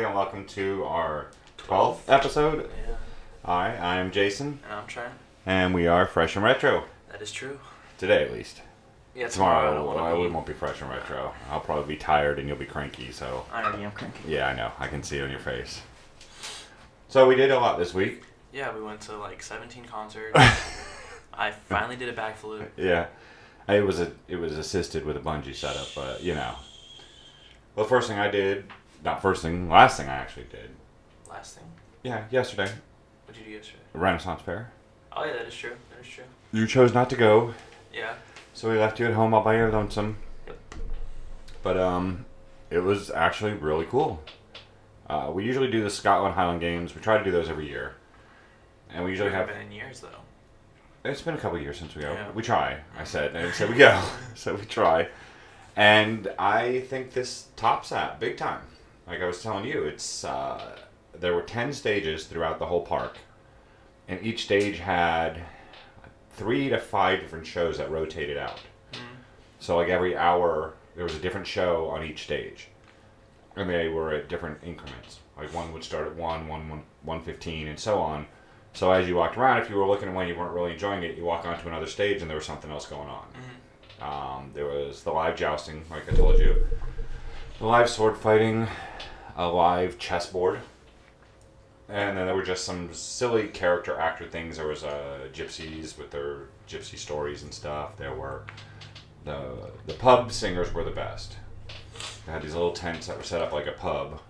and welcome to our 12th episode. Yeah. Hi, I'm Jason, And I'm Trent. and we are Fresh and Retro. That is true. Today, at least. Yeah, Tomorrow, we won't be Fresh and Retro. I'll probably be tired and you'll be cranky, so... I already am cranky. Yeah, I know. I can see it on your face. So we did a lot this week. Yeah, we went to like 17 concerts. I finally did a backflip. Yeah. It was assisted with a bungee setup, but, you know. Well, the first thing I did... last thing I actually did. Last thing? Yeah, yesterday. What did you do yesterday? Renaissance Fair. Oh yeah, that is true. That is true. You chose not to go. Yeah. So we left you at home all by your lonesome. Yep. But it was actually really cool. We usually do the Scotland Highland Games. We try to do those every year. And we usually have... been in years though. It's been a couple of years since we go. Yeah. We try, I said. I didn't say we go. So we try. And I think this tops that big time. Like I was telling you, it's there were 10 stages throughout the whole park. And each stage had 3 to 5 different shows that rotated out. Mm. So like every hour, there was a different show on each stage. And they were at different increments. Like one would start at 1:15, and so on. So as you walked around, if you were looking at one you weren't really enjoying it, you walk onto another stage and there was something else going on. Mm. There was the live jousting, like I told you. The live sword fighting, a live chessboard. And then there were just some silly character actor things. There was gypsies with their gypsy stories and stuff. There were the pub singers were the best. They had these little tents that were set up like a pub,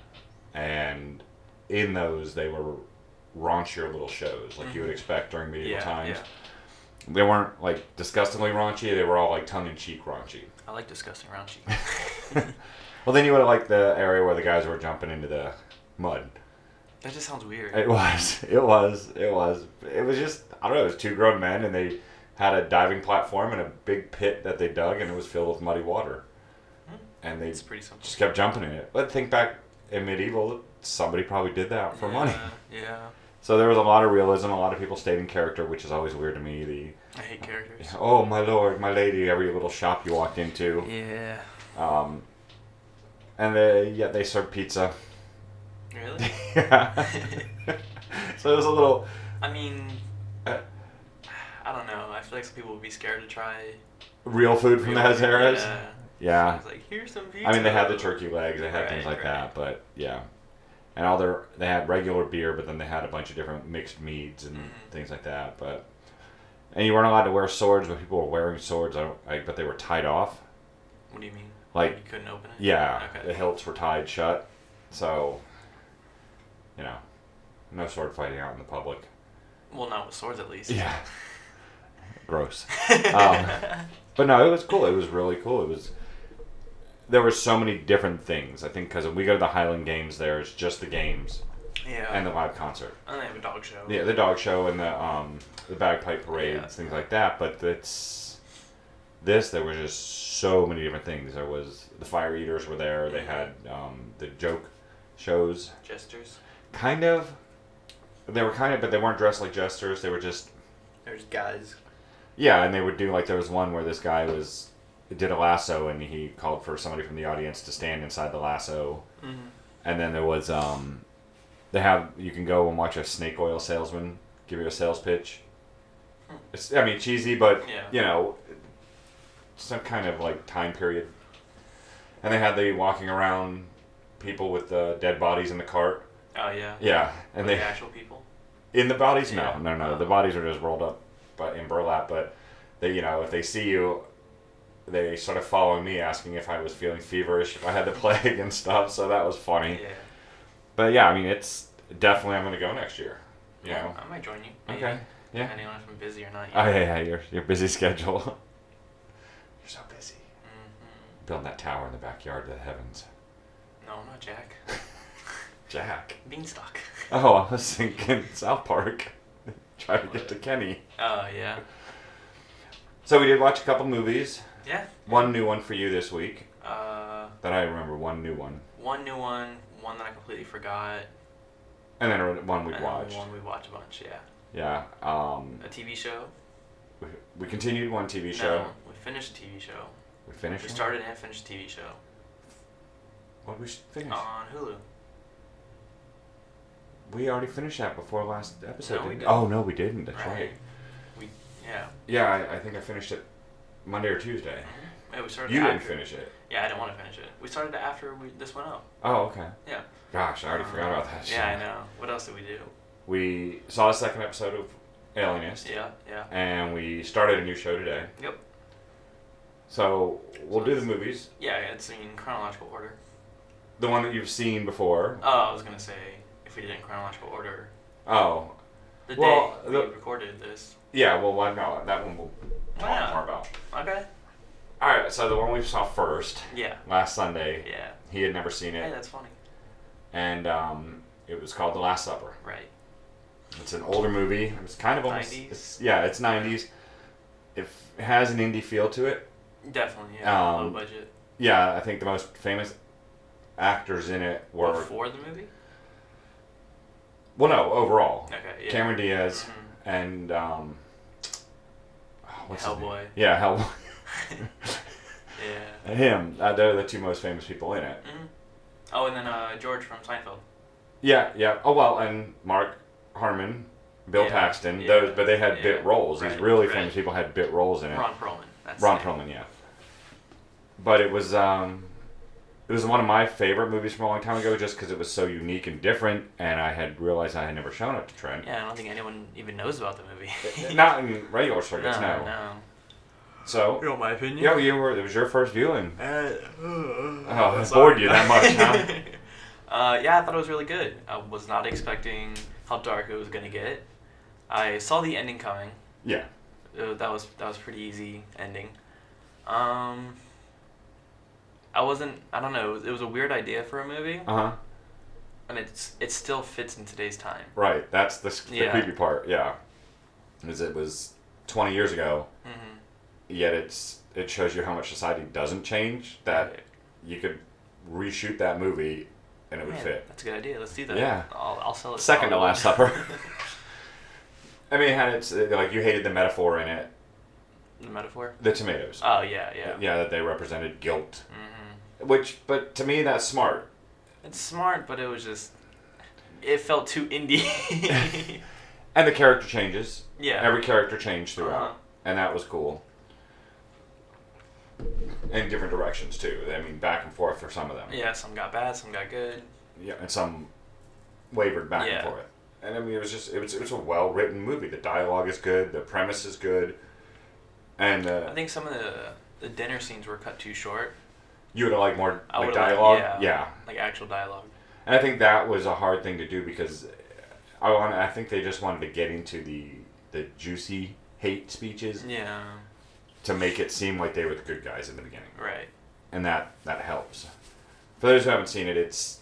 and in those they were raunchier little shows like you would expect during medieval times. Yeah. They weren't like disgustingly raunchy. They were all like tongue-in-cheek raunchy. I like disgusting raunchy. Well, then you would have liked the area where the guys were jumping into the mud. That just sounds weird. It was just, I don't know, it was 2 grown men and they had a diving platform and a big pit that they dug and it was filled with muddy water. And they It's pretty simple. just kept jumping in it. But think back in medieval, somebody probably did that for money. Yeah. So there was a lot of realism, a lot of people stayed in character, which is always weird to me. I hate characters. Oh, my lord, my lady, every little shop you walked into. Yeah. And they served pizza. Really? Yeah. So it was a little... I mean, I don't know. I feel like some people would be scared to try real food from those eras. Yeah. So it's like, here's some pizza. I mean, they had the turkey legs, they had things like Right. that, but yeah. And they had regular beer, but then they had a bunch of different mixed meads and things like that. And you weren't allowed to wear swords, but people were wearing swords, but they were tied off. What do you mean? Like, you couldn't open it? yeah, Okay. the hilts were tied shut, so, you know, no sword fighting out in the public. Well, not with swords at least. Yeah. Gross. But no, it was cool. It was really cool. There were so many different things. I think because we go to the Highland Games, there's just the games Yeah. and the live concert. And they have a dog show. Yeah, the dog show and the bagpipe parades, Yeah. things like that. But there was just so many different things. There was the fire eaters were there. They had the joke shows. Jesters. Kind of. They were kind of, but they weren't dressed like jesters. They were just... There's guys. Yeah, and they would do, like, there was one where this guy did a lasso, and he called for somebody from the audience to stand inside the lasso. Mm-hmm. And then there was, you can go and watch a snake oil salesman give you a sales pitch. It's, I mean, cheesy, but, you know, some kind of, like, time period. And they had the walking around people with the dead bodies in the cart. Oh, yeah. Yeah. And the actual people? In the bodies? Yeah. No. The bodies are just rolled up in burlap, but they, you know, if they see you, they sort of follow me asking if I was feeling feverish, if I had the plague and stuff, so that was funny. Yeah. But yeah, I mean, it's definitely, I'm going to go next year, you know. I might join you. Maybe. Okay, yeah. Depending on if I'm busy or not. Oh, yeah, your busy schedule. You're so busy. Mm-hmm. Building that tower in the backyard to the heavens. No, I'm not Jack. Jack. Beanstalk. Oh, I was thinking South Park. Try to get to Kenny. Oh, yeah. So we did watch a couple movies. Yeah. One new one for you this week. That I remember, one new one. One new one that I completely forgot. And then one we'd and watched. One we watched a bunch, yeah. Yeah. A TV show. We continued one TV show. No, we finished a TV show. We finished We one? started and finished a TV show. What did we finish? On Hulu. We already finished that before last episode. No, we didn't didn't. Oh no, we didn't. That's right. Yeah. Yeah, I think I finished it Monday or Tuesday. Mm-hmm. Yeah, we started. You didn't after. finish it. Yeah, I didn't want to finish it. We started it after this went up. Oh, okay. Yeah. Gosh, I already forgot about that. Yeah, I know. What else did we do? We saw the second episode of Alienist. Yeah, yeah. And we started a new show today. Yep. So we'll do the movies. Yeah, it's in chronological order. The one that you've seen before. Oh, I was gonna say if we did it in chronological order. Oh. The Well, day we recorded this. Yeah, well, no, that one we'll talk Yeah. more about. Okay. Alright, so the one we saw first, Yeah. last Sunday, Yeah. he had never seen Hey, it, that's funny. and it was called The Last Supper. Right. It's an older movie. It was kind of almost... 90s? It's 90s. It has an indie feel to it. Definitely, yeah. Low Um, budget. Yeah, I think the most famous actors in it were... Before the movie? Well, no, overall. Okay, yeah. Cameron Diaz Mhm. and... what's his name? Hellboy. Yeah, Hellboy. Yeah. Him. They're the two most famous people in it. hmm Oh, and then George from Seinfeld. Yeah, yeah. Oh, well, and Mark Harmon, Bill Yeah, Paxton, yeah, those, but they had yeah, bit roles. These right, really right. famous people had bit roles in it. Ron Perlman. That's Ron it. Perlman, yeah. But it was one of my favorite movies from a long time ago just because it was so unique and different, and I had realized I had never shown it to Trent. Yeah, I don't think anyone even knows about the movie. Not in regular circuits, no. No. So, You want my opinion? yeah, it was your first viewing. Oh, it sorry. bored you that much, huh? Yeah, I thought it was really good. I was not expecting how dark it was gonna get. I saw the ending coming. Yeah. That was pretty easy ending. I don't know. It was a weird idea for a movie, Uh-huh. and it still fits in today's time. Right, that's the Yeah. creepy part, yeah. Because it was 20 years ago, Mm-hmm. yet it shows you how much society doesn't change, that you could reshoot that movie and it would fit. That's a good idea. Let's do that. Yeah. I'll sell it. Second to Last Supper. I mean, it had its, like, you hated the metaphor in it, The metaphor. the tomatoes. Oh yeah, yeah. Yeah, that they represented guilt. Mm-hmm. But to me, that's smart. It's smart, but it was just. It felt too indie. And the character changes. Yeah. Every character changed throughout. Uh-huh. And that was cool. In different directions, too. I mean, back and forth for some of them. Yeah, some got bad, some got good. Yeah, and some wavered back Yeah. and forth. And I mean, it was a well written movie. The dialogue is good. The premise is good. And I think some of the dinner scenes were cut too short. you would have liked more I like would've liked- dialogue. yeah. Like actual dialogue. And I think that was a hard thing to do because I think they just wanted to get into the juicy hate speeches Yeah. to make it seem like they were the good guys in the beginning. Right. And that helps. For those who haven't seen it, it's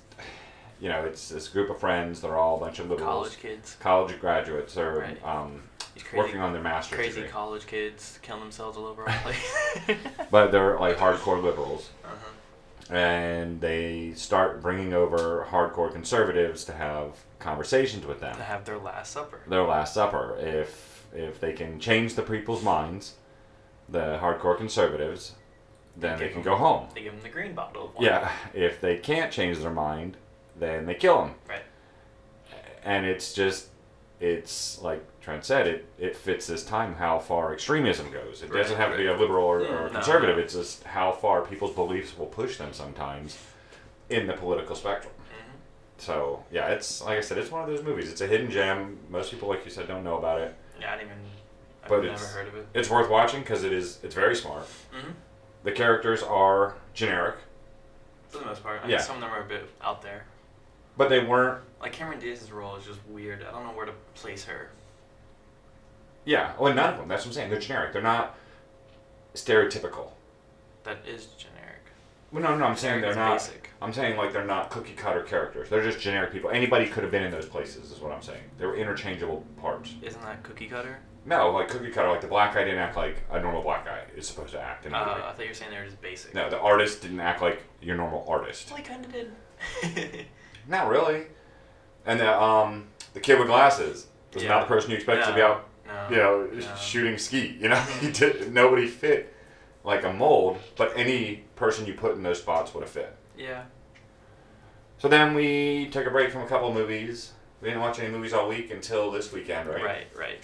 this group of friends. They're all a bunch of liberals, college graduates. They're Right. These crazy, working on their master's crazy degree. college kids killing themselves all over our place. But they're like hardcore liberals, Uh-huh. and they start bringing over hardcore conservatives to have conversations with them. To have their last supper. Their Last Supper. If they can change the people's minds, the hardcore conservatives, then they can go home. They give them the green bottle of wine. Yeah, if they can't change their mind, then they kill them. Right. And it's like Trent said, it fits this time how far extremism goes. It doesn't have to be a liberal or No, conservative. no. It's just how far people's beliefs will push them sometimes in the political spectrum. Mm-hmm. So yeah, it's like I said, it's one of those movies. It's a hidden gem. Most people, like you said, don't know about it. Yeah, I've But never heard of it. It's worth watching because it's very smart. Mm-hmm. The characters are generic, For the most part. I Yeah. mean, some of them are a bit out there. but they weren't. Like Cameron Diaz's role is just weird. I don't know where to place her. Yeah, well, none of them. That's what I'm saying. They're generic. They're not stereotypical. That is generic. Well, no, I'm saying they're Generic not. is basic. I'm saying like they're not cookie cutter characters. They're just generic people. Anybody could have been in those places. Is what I'm saying. They were interchangeable parts. Isn't that cookie cutter? No, like cookie cutter. Like the black guy didn't act like a normal black guy is supposed to act in a movie. I thought you were saying they were just basic. No, the artist didn't act like your normal artist. Well, he kind of did. Not really. And the kid with glasses was not the person you expected to be out, No. shooting skeet. You know, he did. Nobody fit like a mold, but any person you put in those spots would have fit. Yeah. So then we took a break from a couple movies, We didn't watch any movies all week until this weekend, right? Right.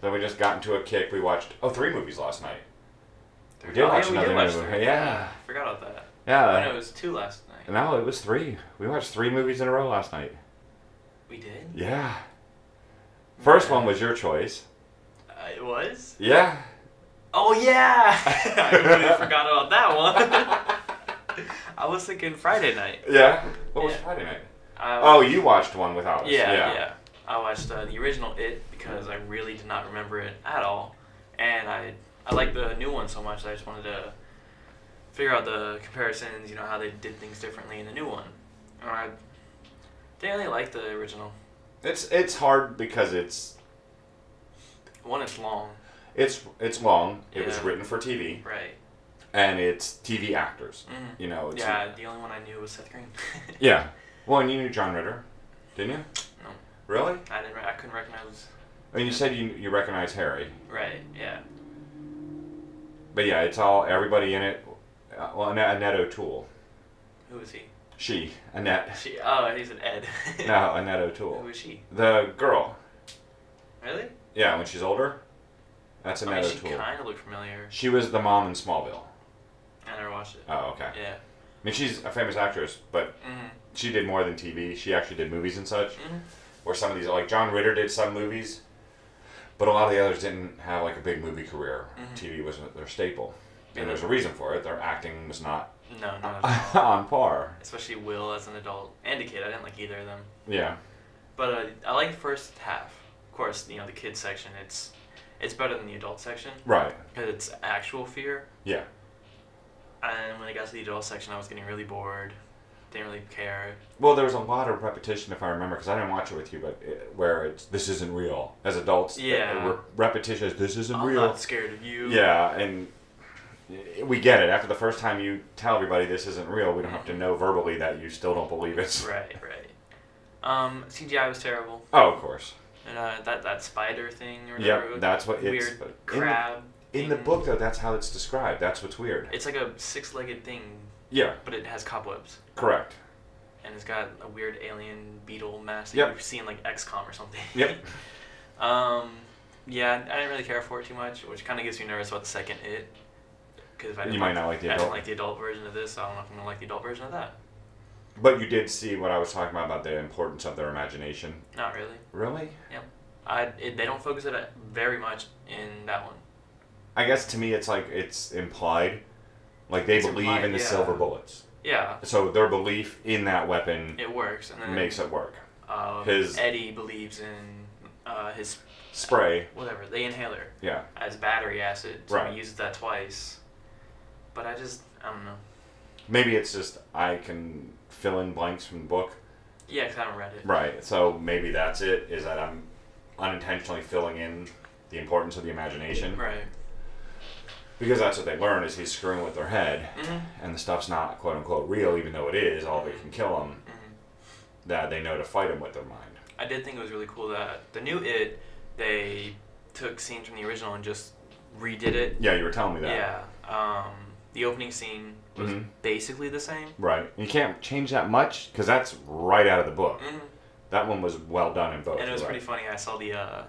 Then we just got into a kick. We watched 3 movies last night. We did watch another movie. Yeah. Forgot about that. Yeah. No, it was 2 last night. No, it was 3. We watched 3 movies in a row last night. We did? Yeah. First one was your choice. It was? Yeah. Oh, yeah! I completely forgot about that one. I was thinking Friday night. Yeah? What was Friday night? You watched one without us. Yeah. I watched the original It because I really did not remember it at all. And I like the new one so much that I just wanted to figure out the comparisons, how they did things differently in the new one. And I didn't really like the original. It's hard because it's long. It's long. It was written for TV. Right. And it's TV actors. Mm-hmm. The only one I knew was Seth Green. Yeah. Well, and you knew John Ritter, didn't you? No. Really? I couldn't recognize. I mean, you said you recognize Harry. Right. Yeah. But yeah, it's all everybody in it. Well, Annette O'Toole. Who is he? She, Annette. He's an Ed. No, Annette O'Toole. Who is she? The girl. Really? Yeah, when she's older. That's Annette O'Toole. She kind of looked familiar. She was the mom in Smallville. I never watched it. Oh, okay. Yeah. I mean, she's a famous actress, but she did more than TV. She actually did movies and such. Where some of these, like John Ritter did some movies, but a lot of the others didn't have like a big movie career. TV wasn't their staple. And there's a reason for it. Their acting was not on par. Especially Will as an adult and a kid. I didn't like either of them. Yeah. But I like the first half. Of course, the kids section, it's better than the adult section. Right. Because it's actual fear. Yeah. And when I got to the adult section, I was getting really bored. Didn't really care. Well, there was a lot of repetition, if I remember, because I didn't watch it with you, but where it's, this isn't real. As adults, repetition is, this isn't real. I'm not scared of you. Yeah, and we get it. After the first time you tell everybody this isn't real, we don't have to know verbally that you still don't believe it. Right. CGI was terrible. Oh, of course. And that spider thing or whatever. Yeah, that's what weird it's... crab in the book, though, that's how it's described. That's what's weird. It's like a 6-legged thing. Yeah. But it has cobwebs. Correct. And it's got a weird alien beetle mask that you've seen like XCOM or something. Yep. Yeah, I didn't really care for it too much, which kind of gets me nervous about the second It. Because if I might not like the adult. I didn't like the adult version of this, so I don't know if I'm going to like the adult version of that. But you did see what I was talking about the importance of their imagination. Not really. Really? Yeah. They don't focus it very much in that one. I guess to me it's like it's implied. Like they believe in the silver bullets. Yeah. So their belief in that weapon it works and then makes it work. Eddie believes in his spray. Whatever, the inhaler. Yeah. As battery acid. So he uses that twice. But I don't know. Maybe it's just I can fill in blanks from the book. Yeah, because I haven't read it. Right. So maybe that's it, is that I'm unintentionally filling in the importance of the imagination. Right. Because that's what they learn, is he's screwing with their head, and the stuff's not quote-unquote real, even though it is, all that can kill them, that they know to fight him with their mind. I did think it was really cool that the new It, they took scenes from the original and just redid it. Yeah, you were telling me that. Yeah. The opening scene was basically the same. Right. You can't change that much, because that's right out of the book. That one was well done in both. And it was pretty funny. I saw the,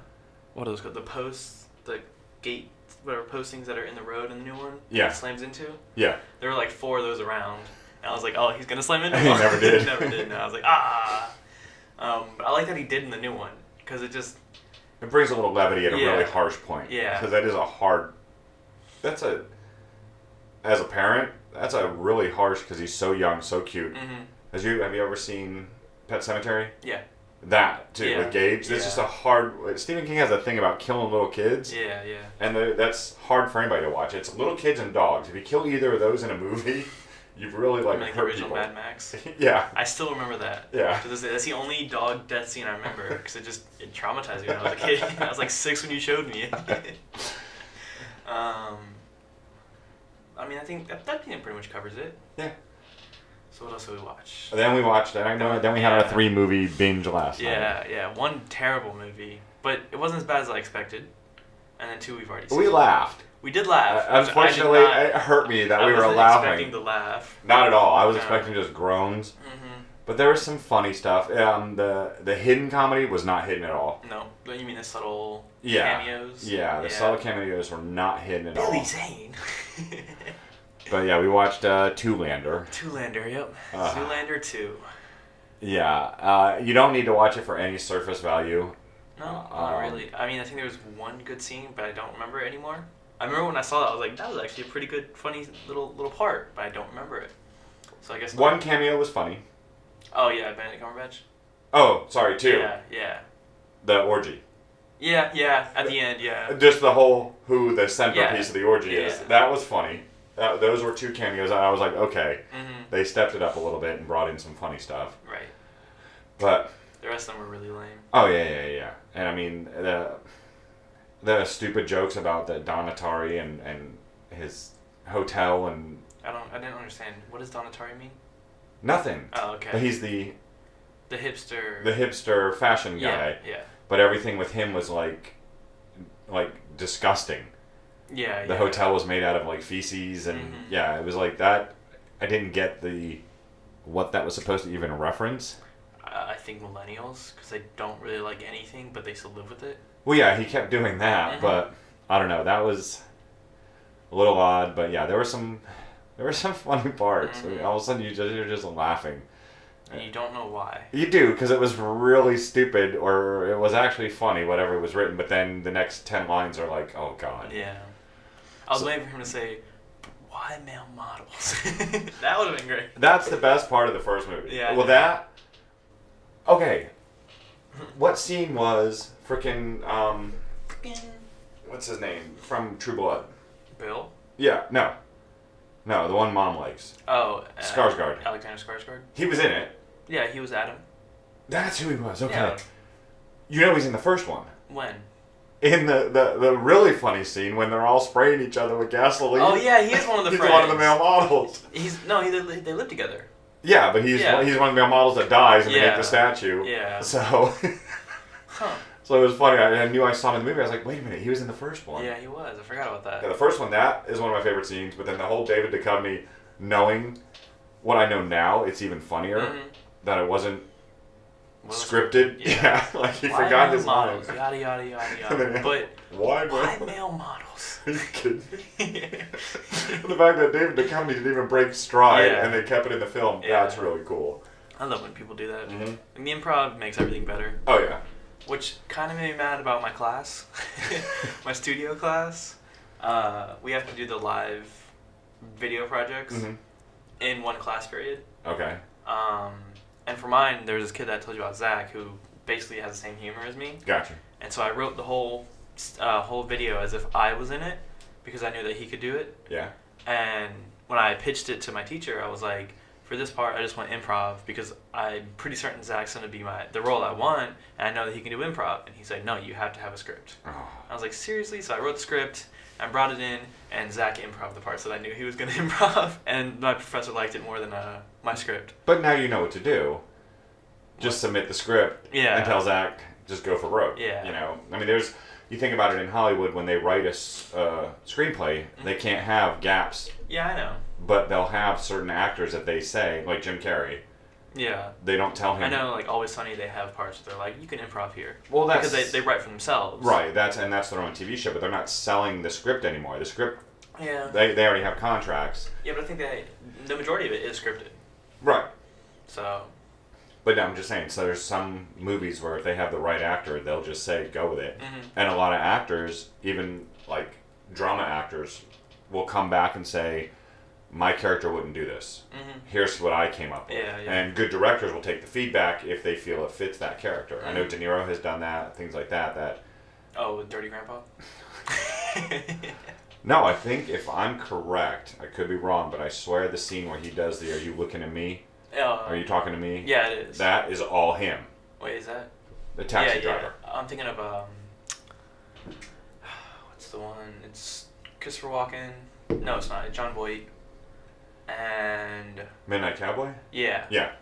what are those called? The posts, the gate, whatever postings that are in the road in the new one. Yeah. That slams into. Yeah. There were like 4 of those around. And I was like, oh, he's going to slam into He never did. He never did. And I was like, ah. But I like that he did in the new one. Because it just... It brings a little levity at a really harsh point. Yeah. Because that is a hard... As a parent, that's a really harsh, because he's so young, so cute. Have you ever seen Pet Sematary? Yeah. That, too, with Gage. That's just a hard... Stephen King has a thing about killing little kids. Yeah. And that's hard for anybody to watch. It's little kids and dogs. If you kill either of those in a movie, you've really, hurt the original people. Mad Max? Yeah. I still remember that. Yeah. That's the only dog death scene I remember, because it traumatized me when I was a kid. I was like 6 when you showed me it. I mean, I think that pretty much covers it. Yeah. So what else did we watch? Then we watched it. Then we had our 3-movie binge last night. Yeah. 1 terrible movie, but it wasn't as bad as I expected. And then 2 we've already seen. We laughed. We did laugh. Unfortunately, it hurt me that we were laughing. I wasn't expecting to laugh. Not at all. I was expecting just groans. But there was some funny stuff. The hidden comedy was not hidden at all. No, you mean the subtle Yeah. cameos? Yeah, the subtle cameos were not hidden at all. Billy Zane. But yeah, we watched Zoolander. Zoolander, yep. Uh, Zoolander 2. Yeah, you don't need to watch it for any surface value. No, not really. I mean, I think there was one good scene, but I don't remember it anymore. I remember when I saw that, I was like, that was actually a pretty good, funny little part, but I don't remember it. So I guess One cameo was funny. Oh yeah, Benedict Cumberbatch. Oh, sorry, two. Yeah. The orgy. Yeah. At the end, yeah. Just the centerpiece of the orgy is. That was funny. Those were two cameos, and I was like, okay, they stepped it up a little bit and brought in some funny stuff. Right. But the rest of them were really lame. Oh yeah. And I mean the stupid jokes about the Don Atari and his hotel and. I didn't understand. What does Don Atari mean? Nothing. Oh, okay. But he's the hipster fashion guy. Yeah. But everything with him was like disgusting. Yeah. The hotel was made out of like feces and it was like that. I didn't get what that was supposed to even reference. I think millennials, because they don't really like anything, but they still live with it. Well, yeah, he kept doing that, but I don't know. That was a little odd, but yeah, there were some funny parts. I mean, all of a sudden, you're just laughing. And you don't know why. You do, because it was really stupid, or it was actually funny, whatever was written, but then the next 10 lines are like, oh, God. Yeah. I was waiting for him to say, why male models? That would have been great. That's the best part of the first movie. Yeah. Well, okay. What scene was frickin', what's his name? From True Blood. Bill? Yeah, no, the one Mom likes. Oh. Skarsgård. Alexander Skarsgård? He was in it. Yeah, he was Adam. That's who he was, okay. Yeah. You know he's in the first one. When? In the really funny scene when they're all spraying each other with gasoline. Oh yeah, he is one of the he's friends. one of the male models. They live together. Yeah, but he's one of the male models that dies and they make the statue. Yeah. So... Huh. So it was funny. I knew I saw him in the movie. I was like, wait a minute, he was in the first one. Yeah, he was. I forgot about that. Yeah, the first one, that is one of my favorite scenes. But then the whole David Duchovny, knowing what I know now, it's even funnier that it wasn't scripted. Yeah, like he forgot his lines. Yada yada yada. But why male models? Are you kidding me? The fact that David Duchovny didn't even break stride and they kept it in the film, that's really cool. I love when people do that. And the improv makes everything better. Oh yeah. Which kind of made me mad about my class, my studio class. We have to do the live video projects in one class period. Okay. And for mine, there was this kid that I told you about, Zach, who basically has the same humor as me. Gotcha. And so I wrote the whole video as if I was in it because I knew that he could do it. Yeah. And when I pitched it to my teacher, I was like, for this part, I just want improv because I'm pretty certain Zach's going to be the role I want, and I know that he can do improv. And he's like, no, you have to have a script. Oh. I was like, seriously? So I wrote the script, I brought it in, and Zach improv the parts that I knew he was going to improv, and my professor liked it more than my script. But now you know what to do. Just submit the script and tell Zach, just go for broke. Yeah. You know, I mean, you think about it in Hollywood, when they write a screenplay, they can't have gaps. Yeah, I know. But they'll have certain actors that they say, like Jim Carrey. Yeah. They don't tell him. I know, like Always Sunny, they have parts that they're like, you can improv here. Well, that's... Because they write for themselves. Right, that's their own TV show, but they're not selling the script anymore. The script... Yeah. They already have contracts. Yeah, but I think the majority of it is scripted. Right. So... But no, I'm just saying, so there's some movies where if they have the right actor, they'll just say, go with it. And a lot of actors, even like drama actors, will come back and say, my character wouldn't do this. Here's what I came up with. Yeah. And good directors will take the feedback if they feel it fits that character. I know De Niro has done that, things like that. Oh, with Dirty Grandpa? No, I think if I'm correct, I could be wrong, but I swear the scene where he does the "Are you looking at me? Are you talking to me?" Yeah, it is. That is all him. Wait, is that? The taxi driver. Yeah. I'm thinking of what's the one? It's Christopher Walken. No, it's not. It's John Voight. And Midnight Cowboy? Yeah. Yeah.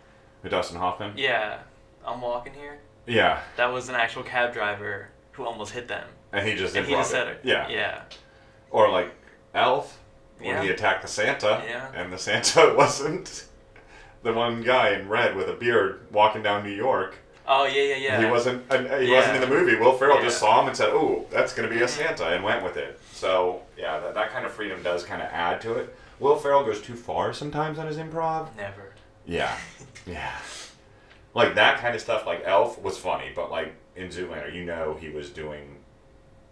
With Dustin Hoffman? Yeah. I'm walking here. Yeah. That was an actual cab driver who almost hit them. And he just said it. Yeah. Yeah. Or like Elf, when he attacked the Santa, and the Santa wasn't the one guy in red with a beard walking down New York. Oh, yeah. He wasn't in the movie. Will Ferrell just saw him and said, "Oh, that's going to be a Santa," and went with it. So, yeah, that kind of freedom does kind of add to it. Will Ferrell goes too far sometimes on his improv. Never. Yeah. Yeah. Like, that kind of stuff, like Elf, was funny, but, like, in Zoolander, he was doing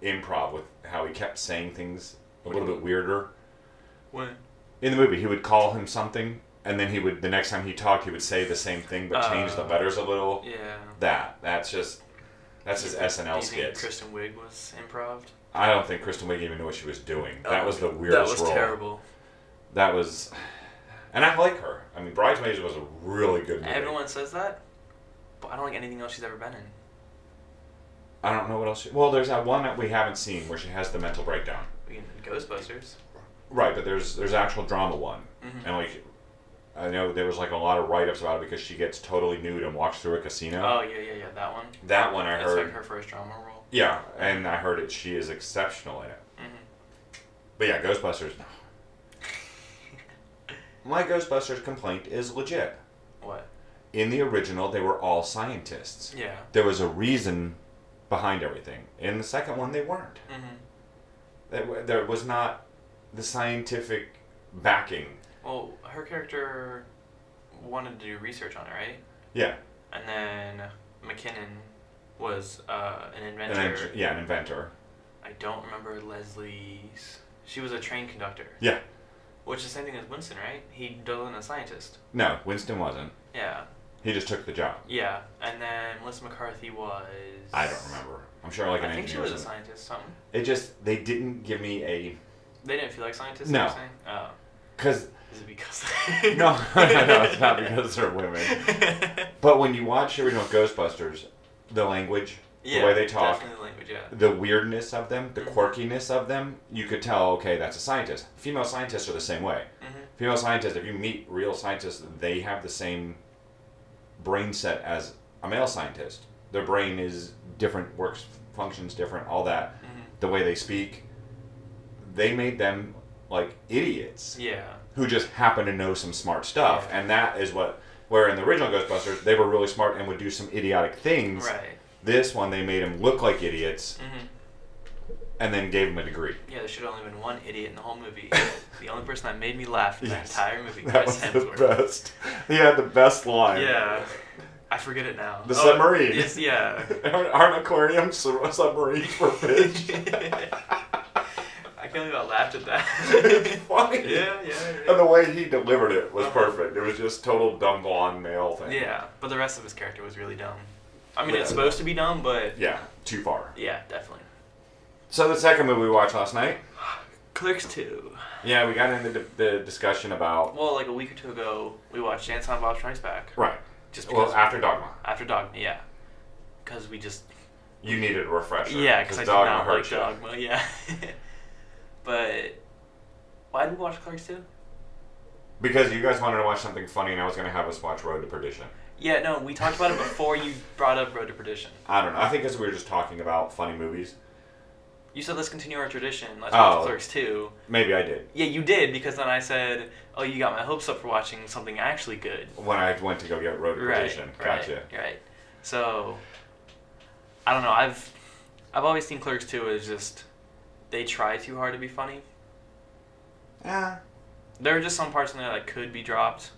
improv with how he kept saying things a little bit weirder. What? In the movie, he would call him something, and then the next time he talked, he would say the same thing, but change the letters a little. Yeah. That's his SNL skits. Do you think Kristen Wiig was improv? I don't think Kristen Wiig even knew what she was doing. That was the weirdest role. That was terrible. That was... And I like her. I mean, Bridesmaids was a really good movie. Everyone says that, but I don't like anything else she's ever been in. I don't know what else... Well, there's that one that we haven't seen where she has the mental breakdown. Ghostbusters. Right, but there's actual drama one. Mm-hmm. And, like... I know there was, like, a lot of write-ups about it because she gets totally nude and walks through a casino. Oh, yeah, that one. That one I heard... That's like her first drama role. Yeah, and I heard she is exceptional in it. Mm-hmm. But yeah, Ghostbusters... My Ghostbusters complaint is legit. What? In the original, they were all scientists. Yeah. There was a reason behind everything. In the second one, they weren't. Mm-hmm. There was not the scientific backing. Well, her character wanted to do research on it, right? Yeah. And then McKinnon was an inventor. An inventor. I don't remember Leslie's... She was a train conductor. Yeah. Which is the same thing as Winston, right? He wasn't a scientist. No, Winston wasn't. Yeah. He just took the job. Yeah, and then Melissa McCarthy was... I don't remember. I'm sure like an engineer. I think she was a scientist, something. They didn't give me a... They didn't feel like scientists? No. You're saying? Oh. Because... Is it because... No, it's not because they're women. But when you watch the original Ghostbusters, the language... Yeah, the way they talk, definitely the language, yeah. The weirdness of them, the quirkiness of them, you could tell, okay, that's a scientist. Female scientists are the same way. Mm-hmm. Female scientists, if you meet real scientists, they have the same brain set as a male scientist. Their brain is different, works, functions different, all that. Mm-hmm. The way they speak, they made them like idiots. Yeah. Who just happen to know some smart stuff. Yeah. And that is where in the original Ghostbusters, they were really smart and would do some idiotic things. Right. This one, they made them look like idiots, and then gave them a degree. Yeah, there should have only been one idiot in the whole movie. The only person that made me laugh in the Yes. entire movie, That Chris was Hemsworth. the best. He had the best line. Yeah. I forget it now. The submarine. Yes, yeah. Aren't aquariums submarines for fish? I can't believe I laughed at that. It's funny. Yeah. And the way he delivered it was perfect. It was just total dumb blonde male thing. Yeah, but the rest of his character was really dumb. I mean, Yeah. it's supposed to be dumb, but... Yeah, too far. Yeah, definitely. So the second movie we watched last night. Clerks 2. Yeah, we got into the discussion about... Well, like a week or two ago, we watched Dance on Bob Strikes Back. Right. Just because... Well, after Dogma. After Dogma, yeah. Because we just... You needed a refresher. Yeah, because I did Dogma not hurt like you. Dogma, yeah. But... Why did we watch Clerks 2? Because you guys wanted to watch something funny and I was going to have us watch Road to Perdition. Yeah, no, we talked about it before you brought up Road to Perdition. I don't know. I think because we were just talking about funny movies. You said, let's continue our tradition. Let's watch Clerks 2. Maybe I did. Yeah, you did, because then I said, oh, you got my hopes up for watching something actually good. When I went to go get Road to Perdition. Gotcha. Right. So, I don't know. I've always seen Clerks 2 as just, they try too hard to be funny. Yeah. There are just some parts in there that could be dropped.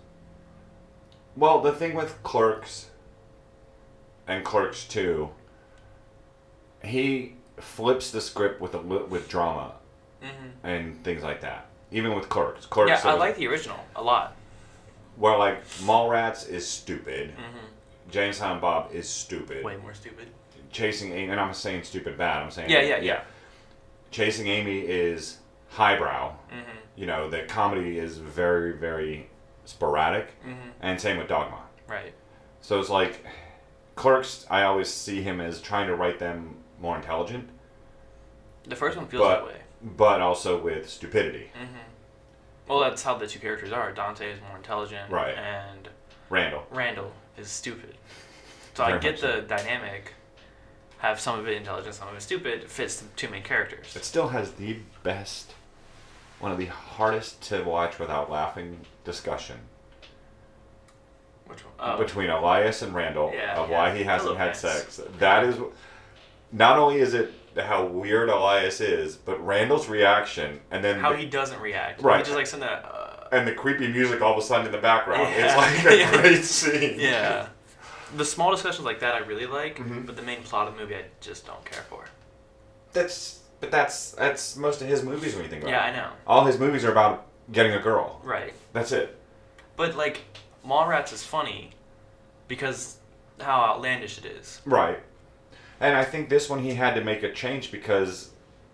Well, the thing with Clerks and Clerks 2, he flips the script with drama and things like that. Even with Clerks. Yeah, I like the original a lot. Well, like, Mallrats is stupid. Jay and Silent Bob is stupid. Way more stupid. Chasing Amy, and I'm saying stupid bad. I'm saying yeah. Chasing Amy is highbrow. You know, the comedy is very, very sporadic. And same with Dogma. Right. So it's like, Clerks, I always see him as trying to write them more intelligent. The first one feels that way. But also with stupidity. Well, that's how the two characters are. Dante is more intelligent. Right. And Randall is stupid. So Very I get much the dynamic. Have some of it intelligent, some of it stupid. It fits the two main characters. It still has the best, one of the hardest to watch without laughing discussion. between Elias and Randall Yeah, of yeah. why he hasn't Pillow had pants. sex. That is, not only is it how weird Elias is, but Randall's reaction, and then How he doesn't react. Right. He just like sitting there. and the creepy music all of a sudden in the background. Yeah. It's like a Yeah. great scene. Yeah. The small discussions like that I really like, Mhm. but the main plot of the movie I just don't care for. That's most of his movies when you think about Yeah, it. I know. All his movies are about getting a girl. Right. That's it. But like, Mallrats is funny because how outlandish it is. Right. And I think this one he had to make a change because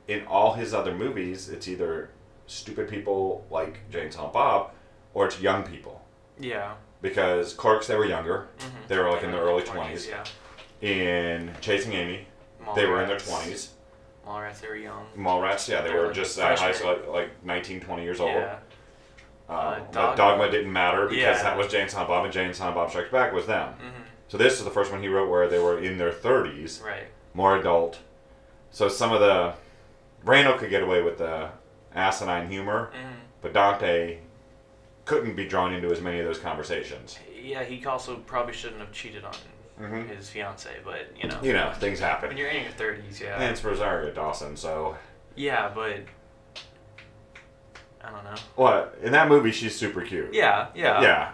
in all his other movies, it's either stupid people like Jane Silent Bob or it's young people. Yeah. Because Clerks, they were younger. Mhm. They were like in their early 20s. 20s. Yeah. In Chasing Amy, they were in their Mallrats. 20s. Mallrats, they were young. Mallrats, yeah, they They were were like just high freshmen. school, like 19, 20 years old. Yeah. But Dogma. Dogma didn't matter because Yeah. that was Jane Silent Bob, and Jane Silent Bob Strikes Back was them. Mhm. So this is the first one he wrote where they were in their 30s, Right. more adult. So some of the Randall could get away with the asinine humor, Mhm. but Dante couldn't be drawn into as many of those conversations. Yeah, he also probably shouldn't have cheated on Mhm. his fiance, but you know. You know, things When happen. you're in your 30s, yeah. And it's Rosario Dawson, so Yeah, but I don't know. what in that movie she's super cute. Yeah, yeah. Yeah.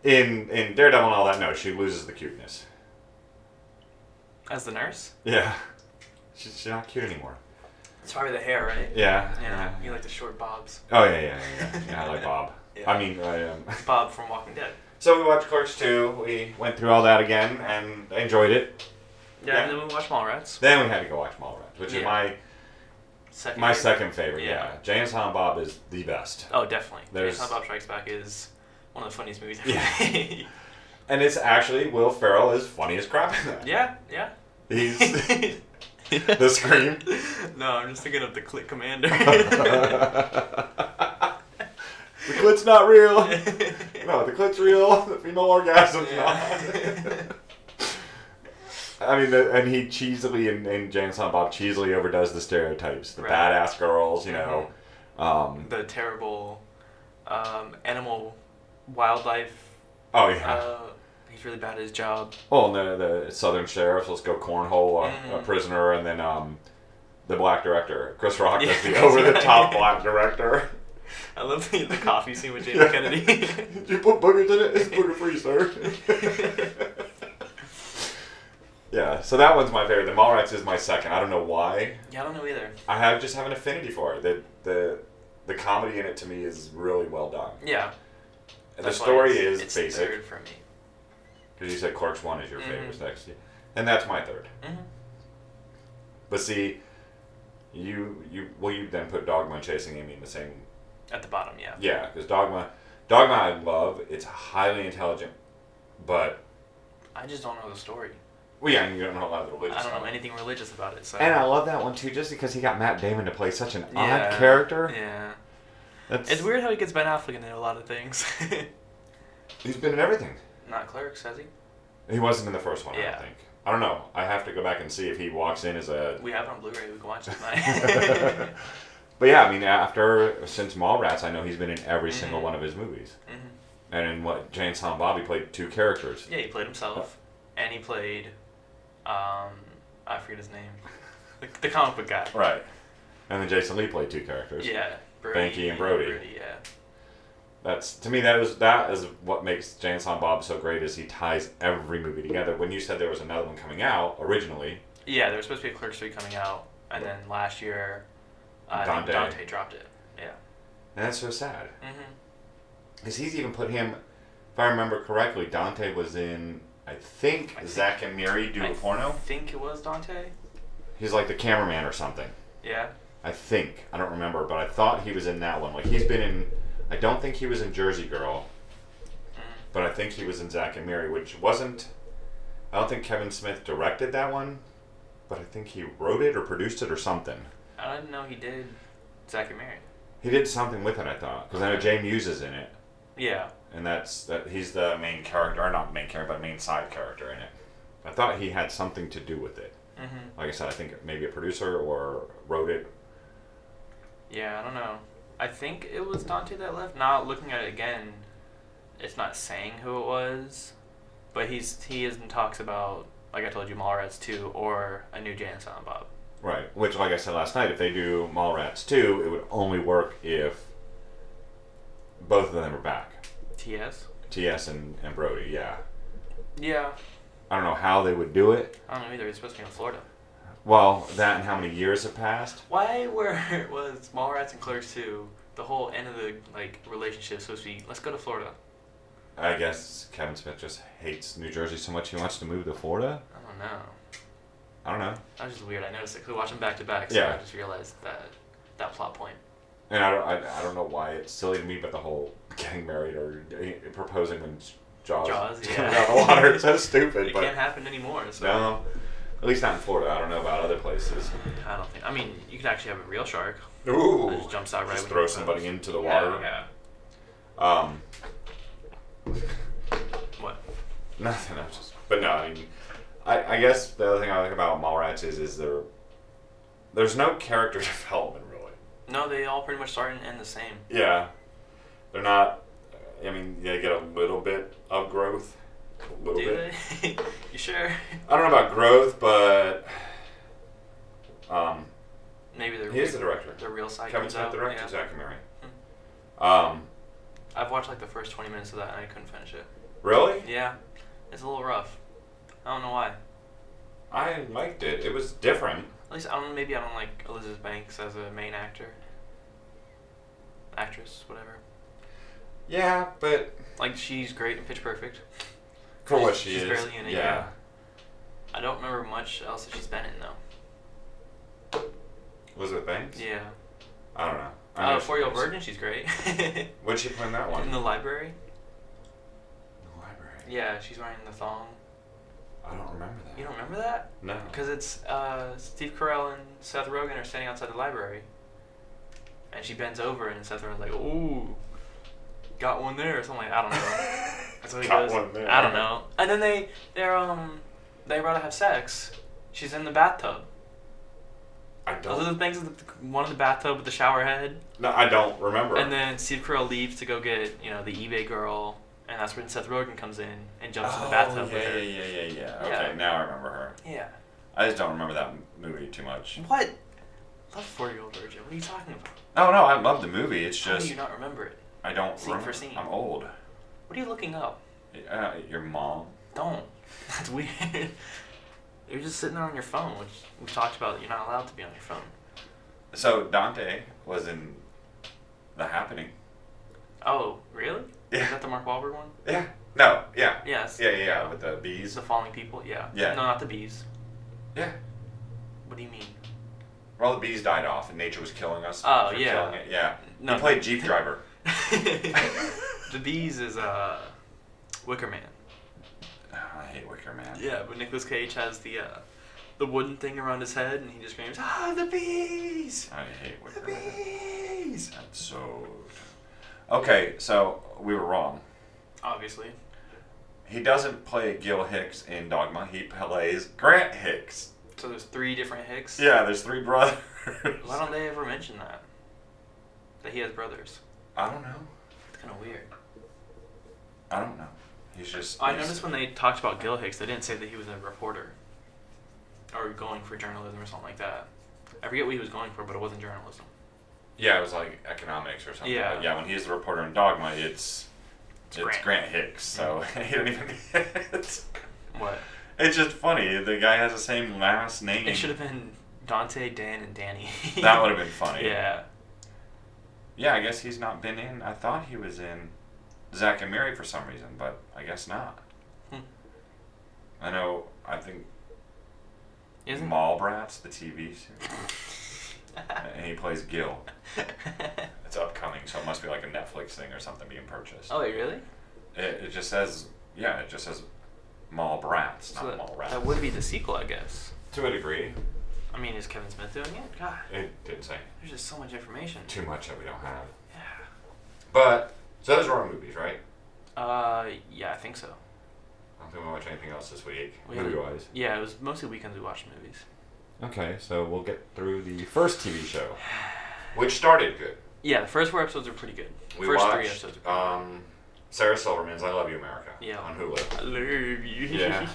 In Daredevil and all that, no, she loses the cuteness. As the nurse? Yeah. She's not cute anymore. It's probably the hair, right? Yeah. Yeah. You like the short bobs. Oh yeah. Yeah, I like Bob. Yeah. I mean, Bob from Walking Dead. so we watched Clerks 2. We went through all that again and enjoyed it. Yeah, Yeah. and then we watched Mallrats. Then we had to go watch Mallrats, which is Yeah. my favorite. second favorite. Yeah. Yeah. Jane and Silent Bob is the best. Oh, definitely. There's- Silent Bob Strikes Back is one of the funniest movies ever Yeah. made. And it's actually Will Ferrell is funny as crap in that. Yeah, yeah. He's the scream. No, I'm just thinking of the Click Commander. The clit's not real. No, the clit's real. The female orgasm's not. I mean, and he cheesily, and Jane and Silent Bob cheesily overdoes the stereotypes. The Right. badass girls, you know. The terrible animal wildlife. Oh, yeah. He's really bad at his job. Oh, and the Southern sheriff, let's go cornhole a prisoner, and then the black director. Chris Rock is the Yeah. over-the-top black director. I love the coffee scene with Jamie Kennedy. Did you put boogers in it? It's booger-free, sir. Yeah, so that one's my favorite. The Mallrats is my second. I don't know why. Yeah, I don't know either. I just have an affinity for it. The comedy in it to me is really well done. Yeah. And the That's why story it's is basic. third for me. Because you said Clerks 1 is your Mhm. favorite next. And that's my third. Mm-hmm. But see, you then put Dogma and Chasing Amy in the same. At the bottom, yeah. Yeah, because Dogma I love. It's highly intelligent, but I just don't know the story. well, yeah, and you don't know a lot of the religious I don't know stuff. anything religious about it. So. And I love that one too, just because he got Matt Damon to play such an Yeah, odd character. Yeah. That's, It's weird how he gets Ben Affleck into a lot of things. He's been in everything. Not Clerks, has he? He wasn't in the first one, I Yeah. don't think. I don't know. I have to go back and see if he walks in as a. We have it on Blu-ray. We can watch it tonight. But yeah, I mean, since Mallrats, I know he's been in every single one of his movies. hmm And in what Jane and Silent Bob, he played two characters. Yeah, he played himself, and he played, I forget his name, the comic book guy. Right. And then Jason Lee played two characters. Yeah, Banky and Brody. Yeah. That's to me that is what makes Jane and Silent Bob so great is he ties every movie together. When you said there was another one coming out originally, Yeah, there was supposed to be a Clerks 3 coming out, and then last year, I think Dante dropped it. Yeah. and that's so sad. Mm-hmm. Because he's even put him, if I remember correctly, Dante was in, I think Zack and Miri Do a Porno. I think it was Dante. He's like the cameraman or something. Yeah. I think. I don't remember, but I thought he was in that one. Like, he's been in, I don't think he was in Jersey Girl, but I think he was in Zack and Miri, which wasn't, I don't think Kevin Smith directed that one, but I think he wrote it or produced it or something. I didn't know he did Zack and Miri. He did something with it, I thought, because I know Jay Muse is in it, Yeah. and he's the main character, or not main character, but main side character in it. I thought he had something to do with it. Mm-hmm. Like I said, I think maybe a producer or wrote it. Yeah, I don't know. I think it was Dante that left. Now looking at it again, it's not saying who it was, But he is in talks about, like I told you, Mallrats 2 or a new Jay and Silent Bob. Right. Which, like I said last night, if they do Mallrats 2, it would only work if both of them are back. TS? TS and Brody, yeah. Yeah. I don't know how they would do it. I don't know either. It's supposed to be in Florida. Well, that and how many years have passed. Why was Mallrats and Clerks 2, the whole end of the relationship supposed to be, let's go to Florida? I guess Kevin Smith just hates New Jersey so much he wants to move to Florida. I don't know. I don't know. That was just weird. I noticed it because we watched them back to back, so Yeah. I just realized that plot point. And I don't know why it's silly to me, but the whole getting married or proposing when Jaws Yeah. comes out of the water, it's so stupid. It but can't happen anymore. So. no, at least not in Florida. I don't know about other places. I don't think. I mean, you could actually have a real shark. Ooh, That just jumps out right just when throw you somebody propose. into the water. Yeah. What? Nothing. But no, I mean, I guess the other thing I like about Mallrats is there's no character development really. No, they all pretty much start and end the same. Yeah, they're not. I mean, they get a little bit of growth. A little Do bit. they? You sure? I don't know about growth, but Maybe the he's the director. The real side Kevin comes Smith out. directed Yeah. Zack and Mary. Hmm. I've watched like the first 20 minutes of that and I couldn't finish it. Really? Yeah, it's a little rough. I don't know why. I liked it. It was different. At least I don't. Maybe I don't like Elizabeth Banks as a main actress, whatever. Yeah, but Like she's great in Pitch Perfect. for what she she's is, barely in it. yeah. I don't remember much else that she's been in though. Elizabeth Banks? Yeah. I don't know. I know she 4 Year Old plays- Virgin, she's great. What'd she play in that one? In the library. The library. Yeah, she's wearing the thong. I don't remember that. You don't remember that? No. Because it's Steve Carell and Seth Rogen are standing outside the library, and she bends over and Seth Rogen's like, "Ooh, got one there," or something like I don't know. That's what he Got goes. one there. I don't know. And then they about to have sex. She's in the bathtub. I don't. Elizabeth Banks is one in the bathtub with the shower head, No, I don't remember. and then Steve Carell leaves to go get the eBay girl, and that's when Seth Rogen comes in and jumps in the bathtub with her. Yeah. Yeah. Okay, now I remember her. Yeah. I just don't remember that movie too much. What? Love 4 Year Old Virgin. What are you talking about? Oh no, I love the movie. It's How do just you not remember it? I don't Scene remember. for scene. I'm old. What are you looking up? Your mom. Don't. That's weird. You're just sitting there on your phone, which we've talked about. You're not allowed to be on your phone. So Dante was in The Happening. Oh, really? Yeah. Is that the Mark Wahlberg one? Yeah. No. Yeah. Yes. Yeah. With the bees. The falling people. Yeah. Yeah. No, not the bees. Yeah. What do you mean? Well, the bees died off, and nature was killing us. Oh, for yeah. Killing it. Yeah. No. He played Jeep driver. The bees is Wicker Man. I hate Wicker Man. Yeah, but Nicolas Cage has the wooden thing around his head, and he just screams, "Ah, the bees! I hate Wicker The Man. bees!" That's so. Okay, so we were wrong. Obviously. He doesn't play Gil Hicks in Dogma. He plays Grant Hicks. So there's 3 different Hicks. Yeah, there's 3 brothers. Why don't they ever mention that? That he has brothers. I don't know. It's kind of weird. I don't know. He's just. I noticed when they talked about Gil Hicks, they didn't say that he was a reporter. Or going for journalism or something like that. I forget what he was going for, but it wasn't journalism. Yeah, it was like economics or something. Yeah. But yeah, when he's the reporter in Dogma, it's Grant. Grant Hicks. So he didn't even. What? It's just funny. The guy has the same last name. It should have been Dante, Dan, and Danny. That would have been funny. Yeah. Yeah, I guess he's not been in. I thought he was in Zack and Mary for some reason, but I guess not. I know. I think Isn't Mallrats, the TV series, and he plays Gil. It's upcoming, so it must be like a Netflix thing or something being purchased. Oh, wait, really? It just says, yeah, it just says Mallrats, So not Mallrats. that would be the sequel, I guess. To a degree. I mean, is Kevin Smith doing it? God, It didn't say there's just so much information. too much that we don't have. Yeah. But, so those are our movies, right? Yeah, I think so. I don't think we watch anything else this week, We- movie-wise. Yeah, it was mostly weekends we watched movies. Okay, so we'll get through the first TV show, which started good. Yeah, the first 4 episodes are pretty good. We First watched, 3 episodes are pretty good. Sarah Silverman's I Love You, America Yeah. on Hulu. I love you. Yeah.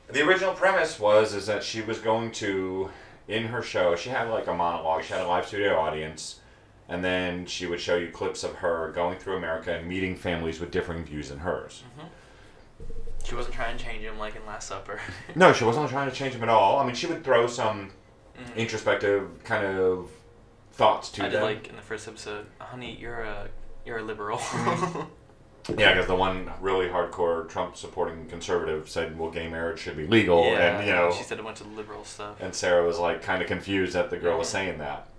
The original premise is that she was going to, in her show, she had like a monologue, she had a live studio audience, and then she would show you clips of her going through America and meeting families with differing views than hers. Mm-hmm. She wasn't trying to change him like in Last Supper. No, she wasn't trying to change them at all. I mean, she would throw some introspective kind of thoughts to I them. did like in the first episode, honey, you're a liberal. Yeah, because the one really hardcore Trump-supporting conservative said, well, gay marriage should be legal, and, you know... She said a bunch of liberal stuff. And Sarah was, like, kind of confused that the girl was saying that.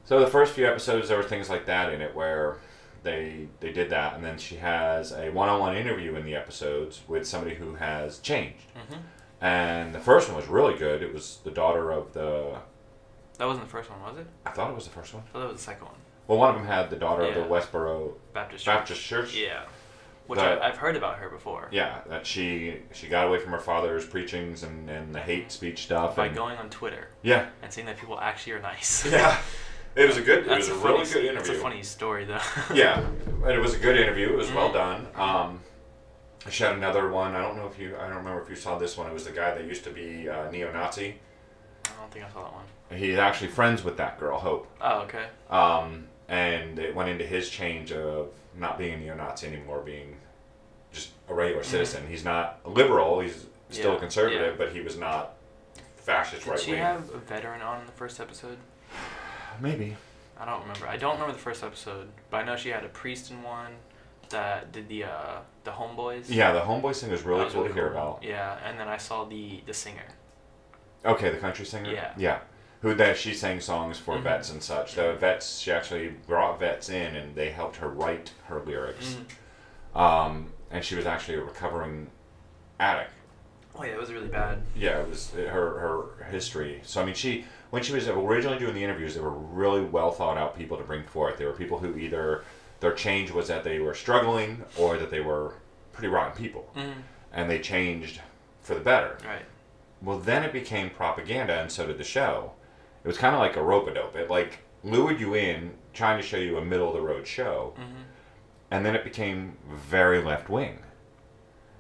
So the first few episodes, there were things like that in it where they did that, and then she has a one-on-one interview in the episodes with somebody who has changed. Mm-hmm. And the first one was really good. It was the daughter of the... That wasn't the first one, was it? I thought it was the first one. I thought that was the second one. Well, one of them had the daughter of the Westboro Baptist Church. Yeah. Which I've heard about her before. Yeah, that she got away from her father's preachings and the hate speech stuff. By going on Twitter. Yeah. And seeing that people actually are nice. Yeah. It was a really good interview. That's a funny story, though. Yeah. And it was a good interview. It was well done. She had another one. I don't remember if you saw this one. It was the guy that used to be neo-Nazi. I don't think I saw that one. He's actually friends with that girl, Hope. Oh, okay. And it went into his change of not being a neo-Nazi anymore, being just a regular citizen. He's not a liberal, he's still a conservative, but he was not fascist right-wing. Did she have a veteran on in the first episode? Maybe. I don't remember. I don't remember the first episode, but I know she had a priest in one that did the Homeboys. Yeah, the Homeboys thing was really cool to hear about. Yeah, and then I saw the singer. Okay, the country singer? Yeah. Yeah. She sang songs for vets and such. The vets, she actually brought vets in and they helped her write her lyrics. And she was actually a recovering addict. Oh yeah, it was really bad. Yeah, it was her history. So I mean, when she was originally doing the interviews, they were really well thought out people to bring forth. They were people who either their change was that they were struggling or that they were pretty rotten people, and they changed for the better. Right. Well, then it became propaganda, and so did the show. It was kind of like a rope-a-dope. It like lured you in, trying to show you a middle-of-the-road show, and then it became very left-wing.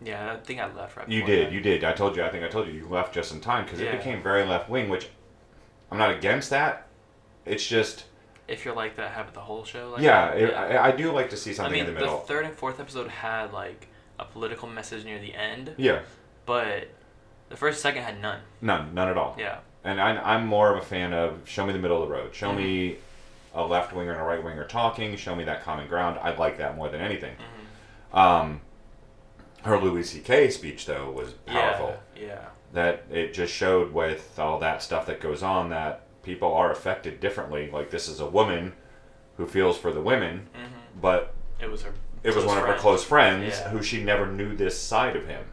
Yeah, I think I left right You before did, that. you did. I told you you left just in time, because it became very left-wing, which I'm not against that. It's just... If you're like that, have it the whole show? Like I do like to see something in the middle. The third and fourth episode had, like, a political message near the end. Yeah. But the first and second had none. None at all. Yeah. And I'm more of a fan of show me the middle of the road. Show me a left winger and a right winger talking. Show me that common ground. I like that more than anything. Her Louis C.K. speech, though, was powerful. Yeah. That it just showed with all that stuff that goes on that people are affected differently. Like, this is a woman who feels for the women, but it was one of her close friends who she never knew this side of him.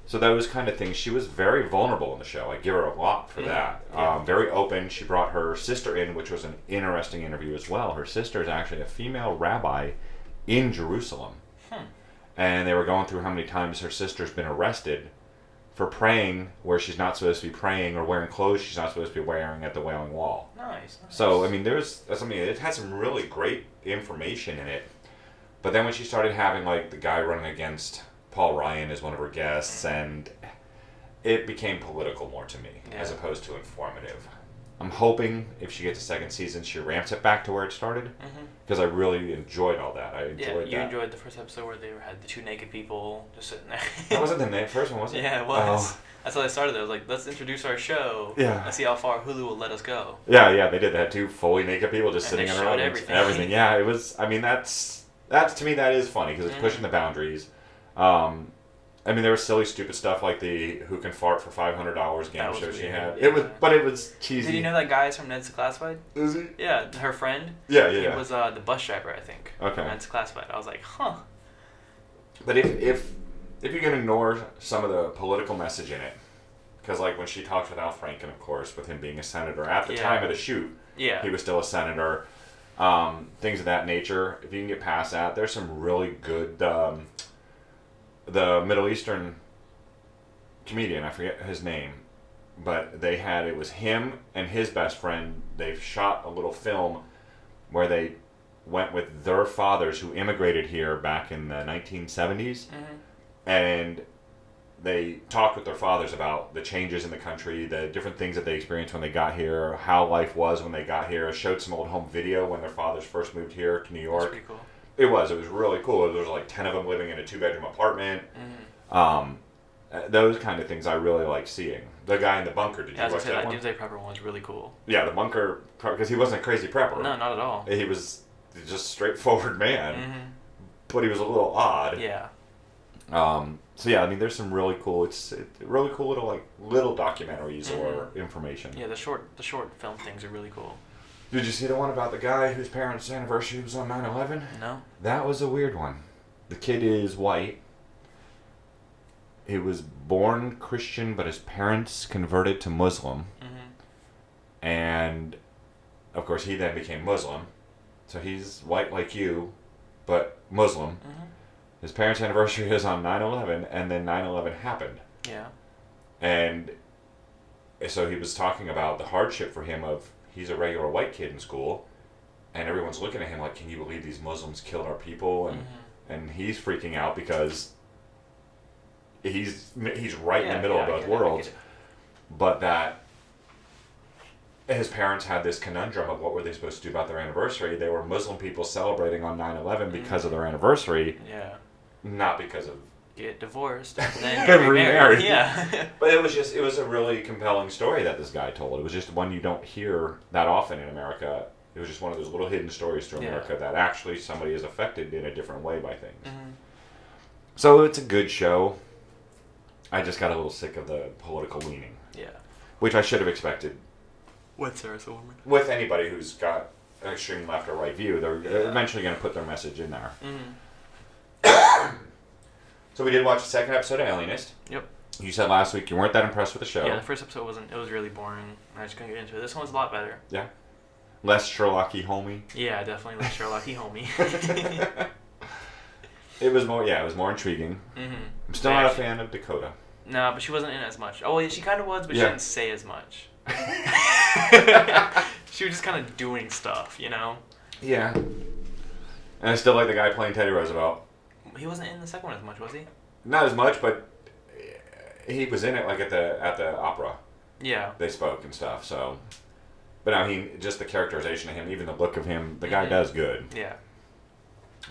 So those kind of things. She was very vulnerable in the show. I give her a lot for that. Yeah. Very open. She brought her sister in, which was an interesting interview as well. Her sister is actually a female rabbi in Jerusalem. And they were going through how many times her sister's been arrested for praying where she's not supposed to be praying, or wearing clothes she's not supposed to be wearing at the Wailing Wall. Nice. So, I mean, it had some really great information in it. But then when she started having, like, the guy running against Paul Ryan as one of her guests, and it became political more to me, as opposed to informative. I'm hoping if she gets a second season, she ramps it back to where it started, because I really enjoyed all that. I enjoyed that. You enjoyed the first episode where they had the two naked people just sitting there. That wasn't the first one, was it? Yeah, it was. Oh. That's how they started. I was like, let's introduce our show. Yeah. Let's see how far Hulu will let us go. Yeah, they did. They had two fully naked people just And sitting they in a room. showed everything. Yeah, it was. I mean, that's to me that is funny because it's pushing the boundaries. I mean, there was silly, stupid stuff like the "Who Can Fart for $500" game show she had. Yeah. It was cheesy. Did you know that guy is from Ned's Classified? Is he? Yeah, her friend. Yeah. He was the bus driver, I think. Okay. From Ned's Classified. I was like, huh. But if you can ignore some of the political message in it, because like when she talked with Al Franken, of course, with him being a senator at the time of the shoot, he was still a senator. Things of that nature. If you can get past that, there's some really good. The Middle Eastern comedian, I forget his name, but it was him and his best friend. They shot a little film where they went with their fathers who immigrated here back in the 1970s, and they talked with their fathers about the changes in the country, the different things that they experienced when they got here, how life was when they got here. It showed some old home video when their fathers first moved here to New York. That's pretty cool. It was really cool. There was like 10 of them living in a 2-bedroom apartment. Those kind of things I really like seeing. The guy in the bunker, did you watch that one? Doomsday Prepper one was really cool. Yeah, the bunker, because he wasn't a crazy prepper. No, not at all. He was just a straightforward man, but he was a little odd. Yeah. So yeah, I mean, there's some really cool. It's really cool little documentaries or information. Yeah, the short film things are really cool. Did you see the one about the guy whose parents' anniversary was on 9/11? No. That was a weird one. The kid is white. He was born Christian, but his parents converted to Muslim. And, of course, he then became Muslim. So he's white like you, but Muslim. His parents' anniversary is on 9/11, and then 9/11 happened. Yeah. And so he was talking about the hardship for him of, he's a regular white kid in school, and everyone's looking at him like, can you believe these Muslims killed our people? And he's freaking out because he's right in the middle of both worlds. But that his parents had this conundrum of what were they supposed to do about their anniversary. They were Muslim people celebrating on 9/11 because of their anniversary. Yeah. Not because of... Get divorced and then get remarried. Yeah. But it was a really compelling story that this guy told. It was just one you don't hear that often in America. It was just one of those little hidden stories to America that actually somebody is affected in a different way by things. So it's a good show. I just got a little sick of the political leaning. Yeah. Which I should have expected. With Sarah Silverman. With anybody who's got an extreme left or right view, they're eventually going to put their message in there. So we did watch the second episode of Alienist. Yep. You said last week you weren't that impressed with the show. Yeah, the first episode wasn't. It was really boring. I just couldn't get into it. This one was a lot better. Yeah. Less Sherlocky homey. Yeah, definitely less Sherlocky homey. It was more intriguing. I'm still not a fan of Dakota. No, but she wasn't in as much. Oh, yeah, she kind of was, but she didn't say as much. She was just kind of doing stuff, you know? Yeah. And I still like the guy playing Teddy Roosevelt. He wasn't in the second one as much, was he? Not as much, but he was in it like at the opera. Yeah. They spoke and stuff, so... But I mean, just the characterization of him, even the look of him, the guy does good. Yeah.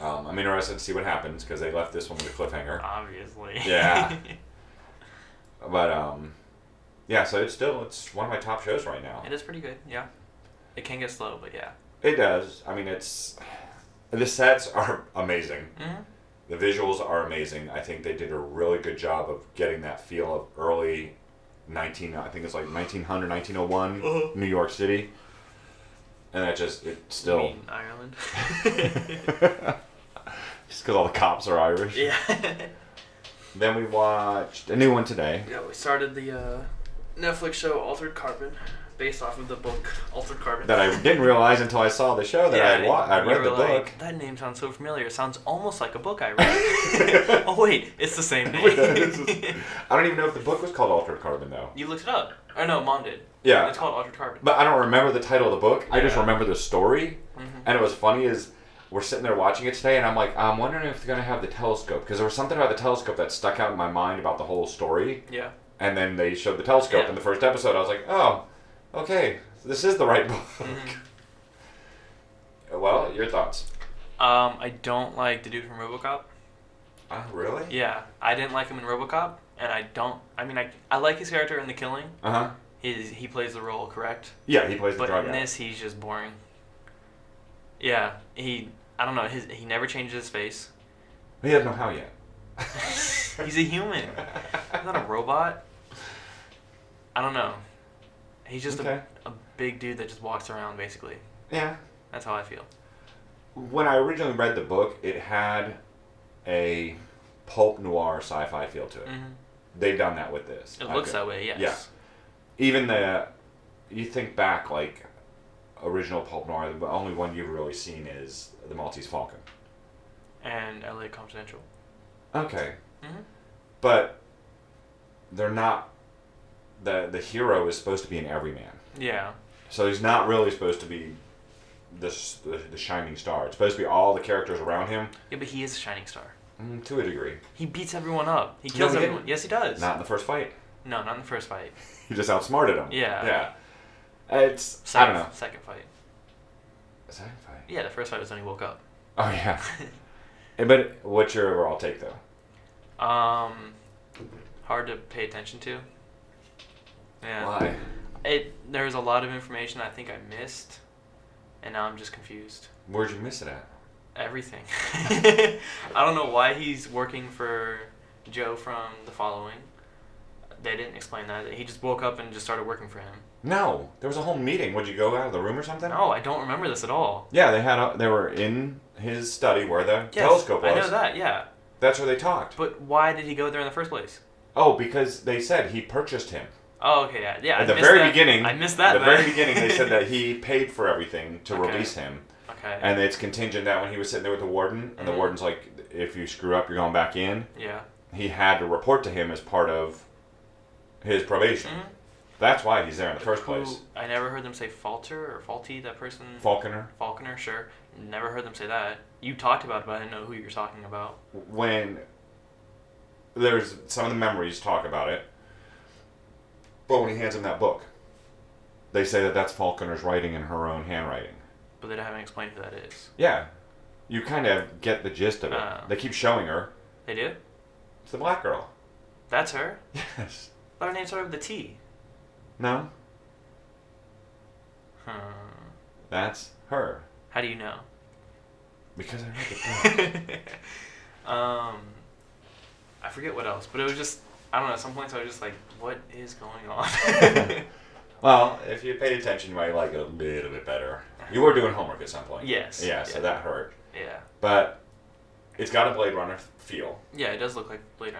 I'm interested to see what happens, because they left this one with a cliffhanger. Obviously. Yeah. But, yeah, so it's one of my top shows right now. It is pretty good, yeah. It can get slow, but yeah. It does. I mean, the sets are amazing. The visuals are amazing. I think they did a really good job of getting that feel of early I think it's like 1900, 1901 New York City. And it still... You mean Ireland? Just because all the cops are Irish. Yeah. Then we watched a new one today. Yeah, we started the Netflix show Altered Carbon, based off of the book Altered Carbon. That I didn't realize until I saw the show that I read the book. Like, that name sounds so familiar. It sounds almost like a book I read. Oh wait, it's the same name. I don't even know if the book was called Altered Carbon though. You looked it up. Oh no, Mom did. Yeah. It's called Altered Carbon. But I don't remember the title of the book. I just remember the story. And it was funny is we're sitting there watching it today, and I'm like, I'm wondering if they're going to have the telescope. Because there was something about the telescope that stuck out in my mind about the whole story. Yeah. And then they showed the telescope in the first episode. I was like, oh, okay, this is the right book. Well, your thoughts? I don't like the dude from RoboCop. Really? Yeah, I didn't like him in RoboCop, and I like his character in The Killing. He plays the role, correct? Yeah, he plays the drug But in this, he's just boring. Yeah, I don't know, he never changes his face. He doesn't know how yet. He's a human. He's not a robot. I don't know. He's just a big dude that just walks around, basically. Yeah. That's how I feel. When I originally read the book, it had a pulp noir sci-fi feel to it. They've done that with this. It looks that way, yes. Yeah. Even you think back, like, original pulp noir, the only one you've really seen is The Maltese Falcon. And LA Confidential. Okay. But they're not... The hero is supposed to be an everyman. Yeah. So he's not really supposed to be the shining star. It's supposed to be all the characters around him. Yeah, but he is a shining star. To a degree. He beats everyone up. He kills everyone. Didn't. Yes, he does. Not in the first fight. No, not in the first fight. He just outsmarted him. Yeah. Yeah. It's I don't know. Second fight. Second fight. Yeah, the first fight was when he woke up. Oh yeah. But what's your overall take though? Hard to pay attention to. Yeah. Why? There's a lot of information I think I missed, and now I'm just confused. Where'd you miss it at? Everything. I don't know why he's working for Joe from The Following. They didn't explain that. He just woke up and just started working for him. No, there was a whole meeting. Would you go out of the room or something? No, I don't remember this at all. Yeah, they were in his study where the Yes, telescope was. I know that, yeah. That's where they talked. But why did he go there in the first place? Oh, because they said he purchased him. Oh, okay, yeah. At the very beginning, I missed that. At the very beginning, they said that he paid for everything to Okay. release him. Okay. And it's contingent that when he was sitting there with the warden, and the warden's like, if you screw up, you're going back in. Yeah. He had to report to him as part of his probation. Mm-hmm. That's why he's there in the first place. I never heard them say Falter or Faulty, that person. Falconer. Falconer, sure. Never heard them say that. You talked about it, but I didn't know who you were talking about. When there's some of the memories talk about it, but when he hands him that book, they say that that's Falconer's writing in her own handwriting. But they haven't explained who that is. Yeah. You kind of get the gist of it. They keep showing her. They do? It's the black girl. That's her? Yes. I thought her name started with a T. No. That's her. How do you know? Because I read the book. I forget what else, but it was just, I don't know, at some points I was just like, what is going on? Well, if you paid attention, you might like it a little bit better. You were doing homework at some point. Yes. Yeah, so that hurt. Yeah. But it's got a Blade Runner feel. Yeah, it does look like Blade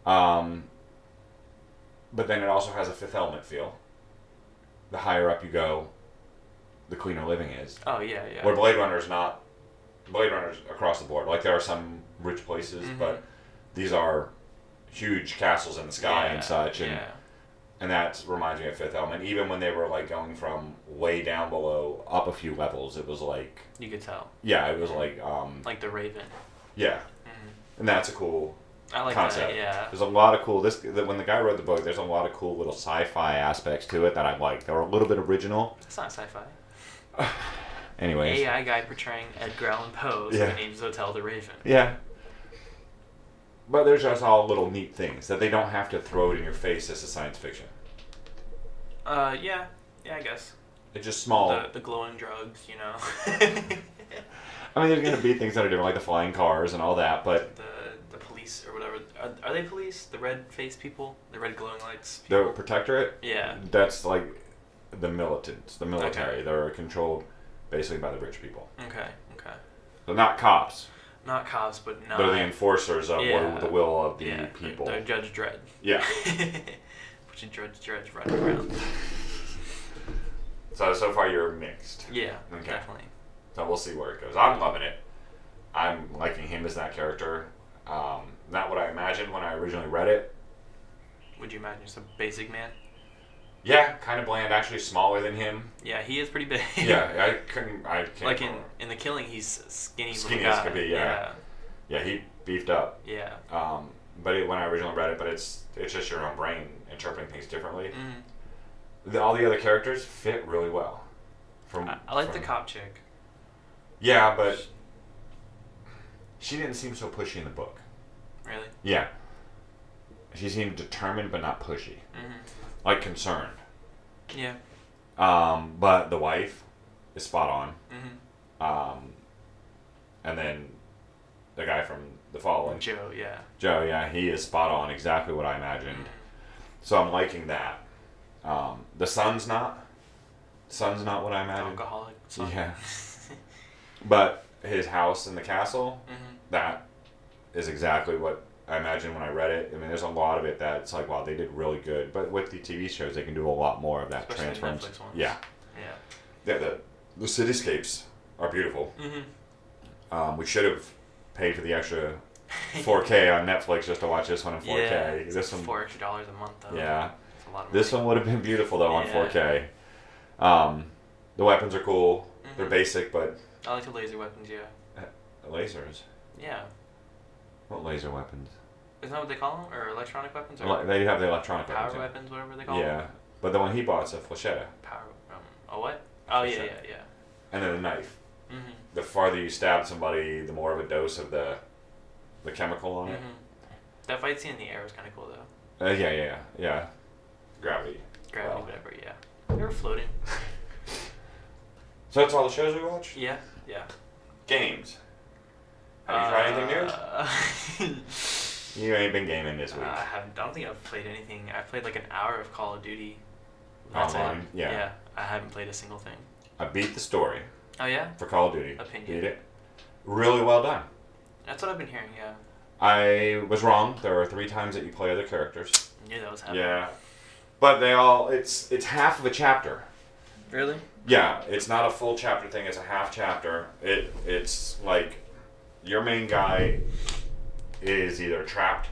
Runner. But then it also has a Fifth Element feel. The higher up you go, the cleaner living is. Oh, yeah, yeah. Where Blade Runner's not. Blade Runner's across the board. Like, there are some rich places, but these are huge castles in the sky and such. And that reminds me of Fifth Element. Even when they were, like, going from way down below up a few levels, it was like... You could tell. Yeah, it was like... like the Raven. Yeah. And that's a cool... I like concept. that, yeah. There's a lot of cool. When the guy wrote the book, there's a lot of cool little sci-fi aspects to it that I like. They're a little bit original. It's not sci-fi. Anyways. AI guy portraying Edgar Allan Poe, so he names his hotel the Raven. Yeah. But there's just all little neat things that they don't have to throw it in your face as a science fiction. Yeah, I guess. It's just small. The glowing drugs, you know. I mean, there's gonna be things that are different, like the flying cars and all that, but the police or whatever. Are they police? The red-faced people? The red glowing lights? the protectorate. Yeah. That's like the militants, the military. Okay. They're controlled basically by the rich people. Okay. They're not cops. Not cops, but no. They're the enforcers of the will of the people. They're Judge Dredd. Yeah. Which Judge Dredd's running around. So far you're mixed. Yeah, Okay. definitely. So we'll see where it goes. I'm loving it. I'm liking him as that character. Not what I imagined when I originally read it. Would you imagine just a basic man? Yeah, kind of bland. Actually, smaller than him. Yeah, he is pretty big. Yeah, I can't. Like in The Killing, he's skinny. Skinny little as guy. could be. Yeah. Yeah, he beefed up. Yeah. But when I originally read it, but it's just your own brain interpreting things differently. Mm-hmm. All the other characters fit really well. I like the cop chick. Yeah, but she didn't seem so pushy in the book. Really? Yeah. She seemed determined but not pushy. Mm-hmm. Like concerned. Yeah. But the wife is spot on. Mm-hmm. And then the guy from The Following. Joe, yeah. Joe, yeah, he is spot on. Exactly what I imagined. Mm-hmm. So I'm liking that. The son's not. Son's not what I imagined. Alcoholic son. Yeah. But his house in the castle, that is exactly what I imagined when I read it. I mean, there's a lot of it that's like, wow, they did really good. But with the TV shows, they can do a lot more of that Especially transference. the Netflix ones. Yeah. Yeah, the cityscapes are beautiful. Mm-hmm. We should have paid for the extra 4K on Netflix just to watch this one in 4K. Yeah, this one, $4 extra a month though. yeah. That's a lot of This money. one would have been beautiful though on 4K. The weapons are cool. They're basic, but I like the laser weapons. Yeah. lasers. Yeah. What laser weapons? Isn't that what they call them, or electronic weapons, or They have the electronic power weapons. weapons, whatever they call them? Yeah, but the one he bought's a flechetta, Power. A what? Oh yeah, Flechette. yeah. and then a knife. Mhm. The farther you stab somebody, the more of a dose of the chemical on it. That fight scene in the air was kind of cool though. Yeah. Gravity. Gravity, Well. whatever. Yeah. They were floating. So that's all the shows we watch? Yeah. Yeah. Games. Have you tried anything new? You ain't been gaming this week. I haven't. I don't think I've played anything. I played like an hour of Call of Duty. That's Online? it. Yeah. Yeah. I haven't played a single thing. I beat the story Oh yeah. for Call of Duty. Opinion. Beat it. Really well done. That's what I've been hearing. Yeah. I was wrong. There are 3 times that you play other characters. I knew that was happening. Yeah. But they all, it's half of a chapter. Really? Yeah, it's not a full chapter thing, it's a half chapter. It's like your main guy is either trapped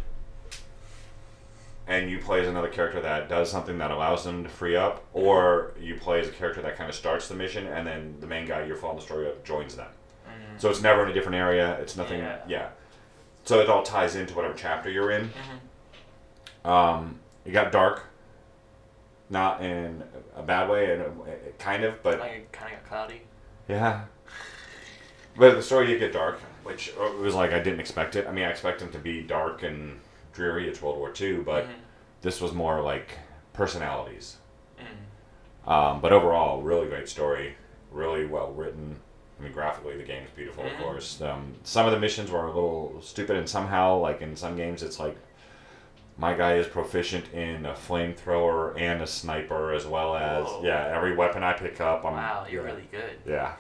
and you play as another character that does something that allows them to free up, or you play as a character that kind of starts the mission and then the main guy you're following the story of joins them. Mm. So it's never in a different area, it's nothing, yeah. So it all ties into whatever chapter you're in. It got dark. Not in a bad way, and kind of, but Like it kind of got cloudy. yeah. But the story did get dark, which was like I didn't expect it. I mean, I expect him to be dark and dreary. It's World War II, but this was more like personalities. But overall, really great story, really well written. I mean, graphically, the game's beautiful, of course. Some of the missions were a little stupid, and somehow, like in some games, it's like my guy is proficient in a flamethrower and a sniper, as well as every weapon I pick up. Wow, you're really good. Yeah.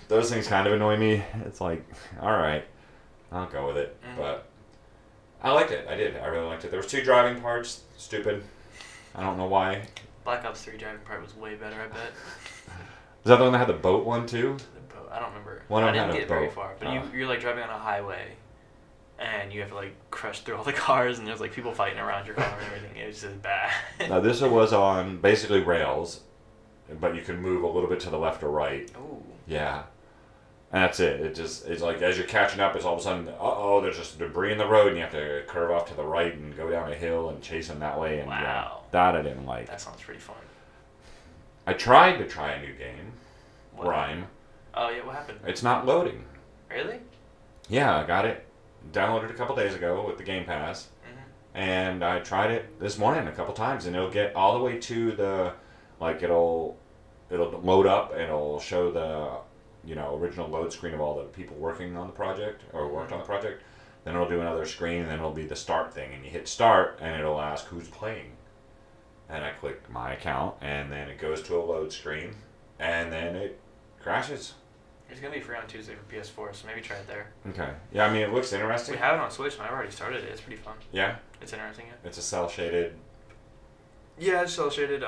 Those things kind of annoy me. It's like, all right, I'll go with it. But I liked it. I did. I really liked it. There was 2 driving parts. Stupid. I don't know why. Black Ops 3 driving part was way better, I bet. Is that the one that had the boat one too? The boat. I don't remember. One of I them didn't had a get very boat. far, but you're like driving on a highway, and you have to like crush through all the cars, and there's like people fighting around your car and everything. It was just bad. Now this was on basically rails, but you can move a little bit to the left or right. Ooh. Yeah. And that's it. It's like as you're catching up, it's all of a sudden, there's just debris in the road, and you have to curve off to the right and go down a hill and chase them that way. And Wow. that I didn't like. That sounds pretty fun. I tried to try a new game, What? Rhyme. Oh yeah, what happened? It's not loading. Really? Yeah, I got it. Downloaded a couple days ago with the Game Pass. And I tried it this morning a couple times, and it'll get all the way to the, like it'll load up, and it'll show the, original load screen of all the people working on the project or worked on the project. Then it'll do another screen, and then it'll be the start thing, and you hit start, and it'll ask who's playing. And I click my account, and then it goes to a load screen, and then it crashes. It's gonna be free on Tuesday for PS4, so maybe try it there. Okay. Yeah, I mean, it looks interesting. We have it on Switch, and I've already started it. It's pretty fun. Yeah? It's interesting. Yeah. It's a cel-shaded. Yeah, it's cel shaded.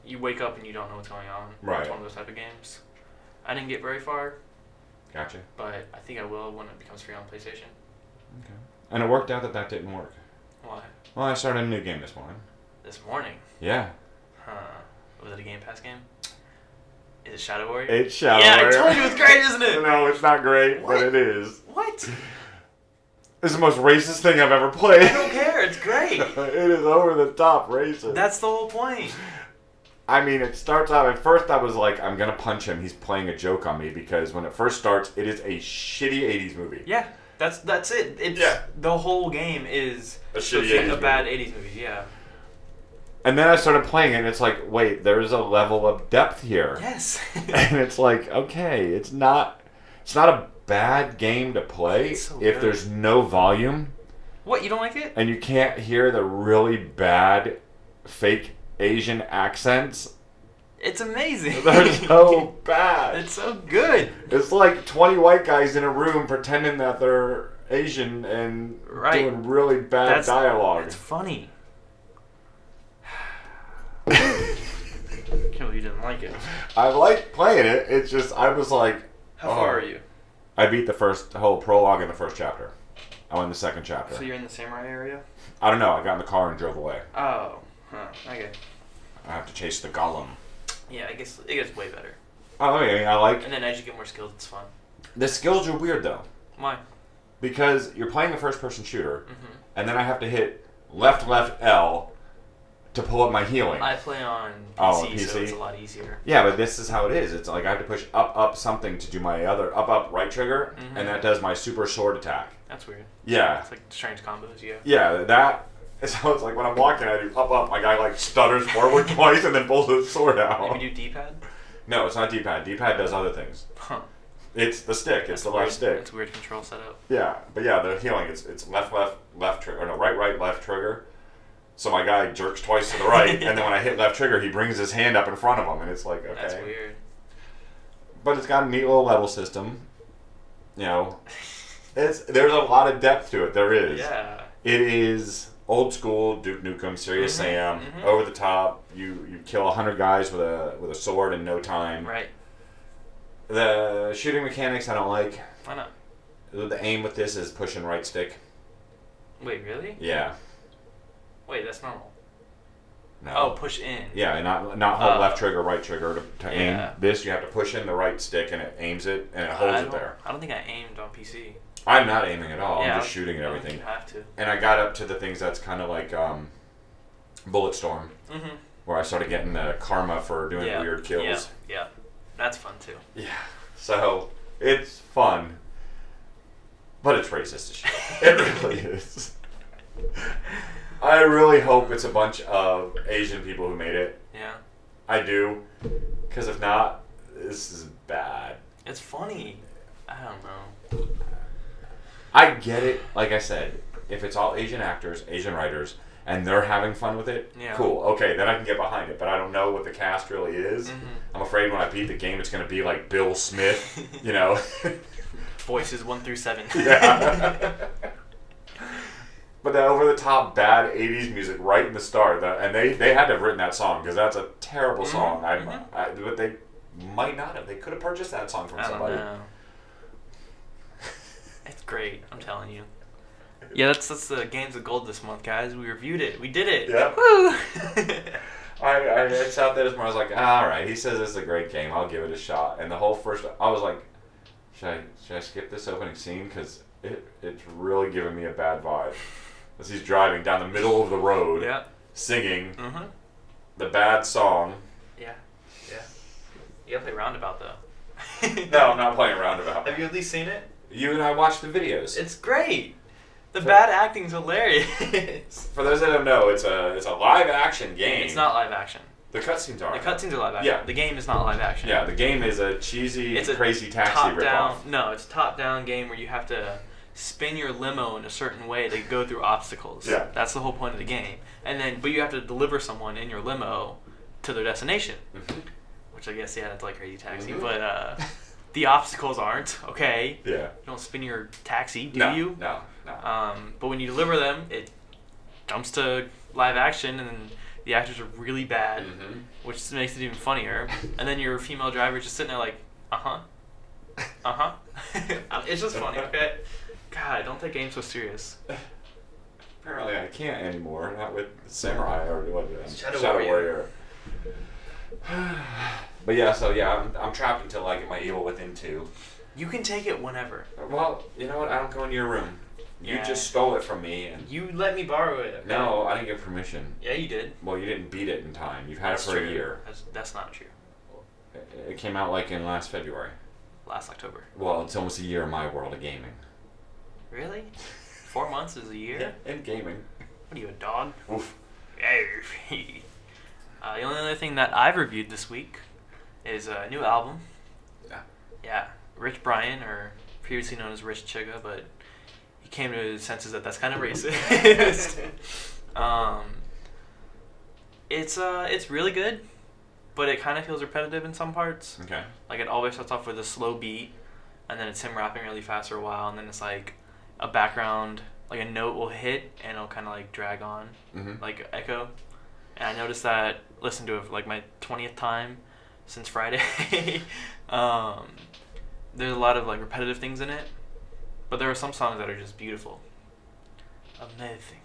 You wake up and you don't know what's going on. Right. It's one of those type of games. I didn't get very far, Gotcha. but I think I will when it becomes free on PlayStation. Okay. And it worked out that didn't work. Why? Well, I started a new game this morning. This morning. Yeah. Huh. Was it a Game Pass game? Is it Shadow Warrior? It's Shadow Yeah, Warrior. I told you it's great, isn't it? No, it's not great, What? but it is. What? It's the most racist thing I've ever played. I don't care. It's great. It is over the top racist. That's the whole point. I mean, it starts out, at first I was like, I'm going to punch him. He's playing a joke on me, because when it first starts, it is a shitty 80s movie. Yeah, that's it. It's, Yeah. The whole game is A shitty supposed to be 80s a bad movie. 80s movie, yeah. And then I started playing it, and it's like, wait, there's a level of depth here. Yes. And it's like, okay, it's not a bad game to play It's so if good. there's no volume What, you don't like it? and you can't hear the really bad fake Asian accents. It's amazing. They're so bad. It's so good. It's like 20 white guys in a room pretending that they're Asian and Right. doing really bad dialogue. It's funny. Can't believe you didn't like it. I like playing it. It's just, I was like... How far are you? I beat the whole prologue in the first chapter. I'm in the second chapter. So you're in the samurai area? I don't know. I got in the car and drove away. Oh. Huh. Okay. I have to chase the golem. Yeah, I guess it gets way better. I mean, I like And then as you get more skills, it's fun. the skills are weird though, Why? because you're playing a first-person shooter, Mm-hmm. and then I have to hit left L to pull up my healing. I play on PC, Oh, so PC? it's a lot easier. Yeah, but this is how it is. It's like I have to push up something to do my other up right trigger, Mhm. and that does my super sword attack. That's weird. Yeah, It's like strange combos, yeah. yeah, that. So it's like when I'm walking, I do up. My guy like stutters forward twice and then pulls his sword out. Maybe do D-pad? No, it's not D-pad. D-pad does other things. Huh. It's the stick. It's That's the weird. left stick. It's a weird control setup. Yeah, but yeah, the healing. It's left trigger. Or no, right left trigger. So my guy jerks twice to the right, and then when I hit left trigger, he brings his hand up in front of him, and it's like, okay. That's weird. But it's got a neat little level system. You know, there's a lot of depth to it. There is. Yeah. It is old school Duke Nukem, Serious Mhm, Sam, mhm. over the top. You kill 100 guys with a sword in no time. Right. The shooting mechanics I don't like. Why not? The aim with this is pushing right stick. Wait, really? Yeah. Wait, that's normal. No. Oh, push in. Yeah, and not hold Oh. left trigger, right trigger to aim. Yeah. This you have to push in the right stick and it aims it and it holds it there. I don't think I aimed on PC. I'm not aiming at all. Yeah, I'm just shooting at I don't think everything. You have to. And I got up to the things that's kind of like Bulletstorm, Mm-hmm. where I started getting the karma for doing Yeah. weird kills. Yeah. Yeah. That's fun too. Yeah. So it's fun, but it's racist as shit. It really is. I really hope it's a bunch of Asian people who made it. Yeah. I do, because if not, this is bad. It's funny. I don't know. I get it. Like I said, if it's all Asian actors, Asian writers, and they're having fun with it, Yeah. cool. Okay, then I can get behind it. But I don't know what the cast really is. Mhm. I'm afraid when I beat the game, it's going to be like Bill Smith, you know? Voices 1 through 7. Yeah. But that over-the-top bad 80s music right in the start, and they had to have written that song because that's a terrible Mhm, song. mhm. But they might not have. They could have purchased that song from I don't somebody. know. It's great, I'm telling you. Yeah, that's the Games of Gold this month, guys. We reviewed it. We did it. Yep. Woo! I sat there this morning. I was like, all right. He says it's a great game. I'll give it a shot. And the whole first, I was like, should I skip this opening scene because it's really giving me a bad vibe. As he's driving down the middle of the road, Yeah. singing Mm-hmm. the bad song. Yeah. Yeah. You gotta play Roundabout though. No, I'm not playing Roundabout. Have you at least seen it? You and I watched the videos. It's great. The bad acting's hilarious. For those that don't know, it's a live action game. It's not live action. The cutscenes are. The cutscenes are live action. Yeah. The game is not live action. Yeah, the game is a cheesy, It's a crazy taxi top ripoff. down. No, it's a top down game where you have to spin your limo in a certain way to go through obstacles. Yeah. That's the whole point of the game. But you have to deliver someone in your limo to their destination. Mhm. Which I guess, yeah, that's like Crazy Taxi. Mhm. But the obstacles aren't, okay? Yeah. You don't spin your taxi, do No, you? No. But when you deliver them, it jumps to live action, and then the actors are really bad, Mm-hmm. which makes it even funnier. And then your female driver is just sitting there like, uh-huh. Uh-huh. It's just funny, okay? God, don't take games so serious. Apparently I can't anymore. Not with Samurai or what? Shadow Warrior. But yeah, so yeah, I'm trapped until I get my Evil Within 2. You can take it whenever. Well, you know what? I don't go into your room. You Yeah. just stole it from me, and You let me borrow it. Okay? no, I didn't get permission. Yeah, you did. Well, you didn't beat it in time. You've had That's it for true. a year. That's not true. It came out like in last February. Last October. Well, it's almost a year in my world of gaming. Really? 4 months is a year? in gaming. What are you, a dog? Oof. The only other thing that I've reviewed this week is a new album. Yeah. Yeah, Rich Brian, or previously known as Rich Chigga, but he came to his senses that that's kind of racist. It's really good, but it kind of feels repetitive in some parts. Okay. Like it always starts off with a slow beat, and then it's him rapping really fast for a while, and then it's like a background, like a note will hit, and it'll kind of like drag on, Mm-hmm. like echo. And I noticed that, listened to it for like my 20th time since Friday. There's a lot of like repetitive things in it, but there are some songs that are just beautiful. Amazing.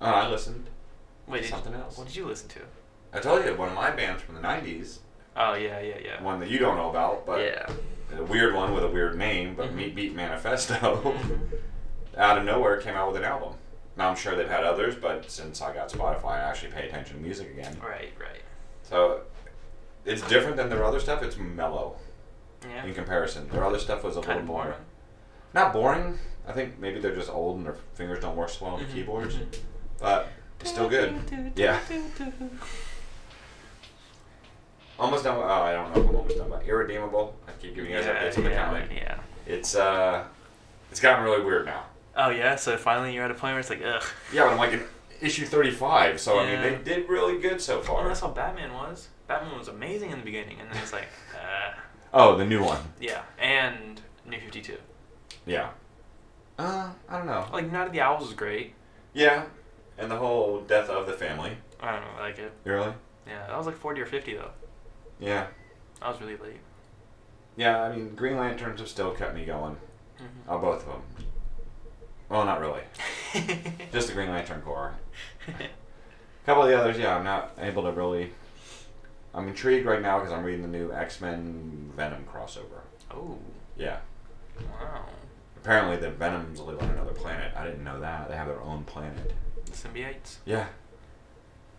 I listened. Wait, Something else. What did you listen to? I told you, one of my bands from the 90s, Oh yeah, yeah, yeah. One that you don't know about, but Yeah. a weird one with a weird name, but Mhm. Meat Beat Manifesto. Mhm. Out of nowhere came out with an album. Now I'm sure they've had others, but since I got Spotify, I actually pay attention to music again. Right, right. So it's different than their other stuff. It's mellow Yeah. in comparison. Their other stuff was a Kind little of more. boring. Not boring. I think maybe they're just old and their fingers don't work so well on the Mhm, keyboards. mhm. But it's still good. Yeah. Almost done. I don't know if I'm almost done. But Irredeemable. I keep giving you guys updates on the comic. Yeah. It's gotten really weird now. Oh yeah, so finally you're at a point where it's like, ugh. Yeah, but I'm like in issue 35, so I mean Yeah. they did really good so Well, far. that's how Batman was. Batman was amazing in the beginning, and then it's like, Oh, the new one. yeah, and New 52. Yeah. I don't know. Like Night of the Owls was great. Yeah, and the whole death of the family. I don't know, I like it. Really? Yeah, that was like 40 or 50 though. Yeah. That was really late. Yeah, I mean Green Lanterns have still kept me going. Oh, both of them. Well, not really. Just the Green Lantern Corps. A couple of the others, yeah, I'm not able to really. I'm intrigued right now because I'm reading the new X-Men Venom crossover. Oh, Yeah. wow. Apparently the Venoms live on another planet. I didn't know that. They have their own planet. The symbiotes? Yeah.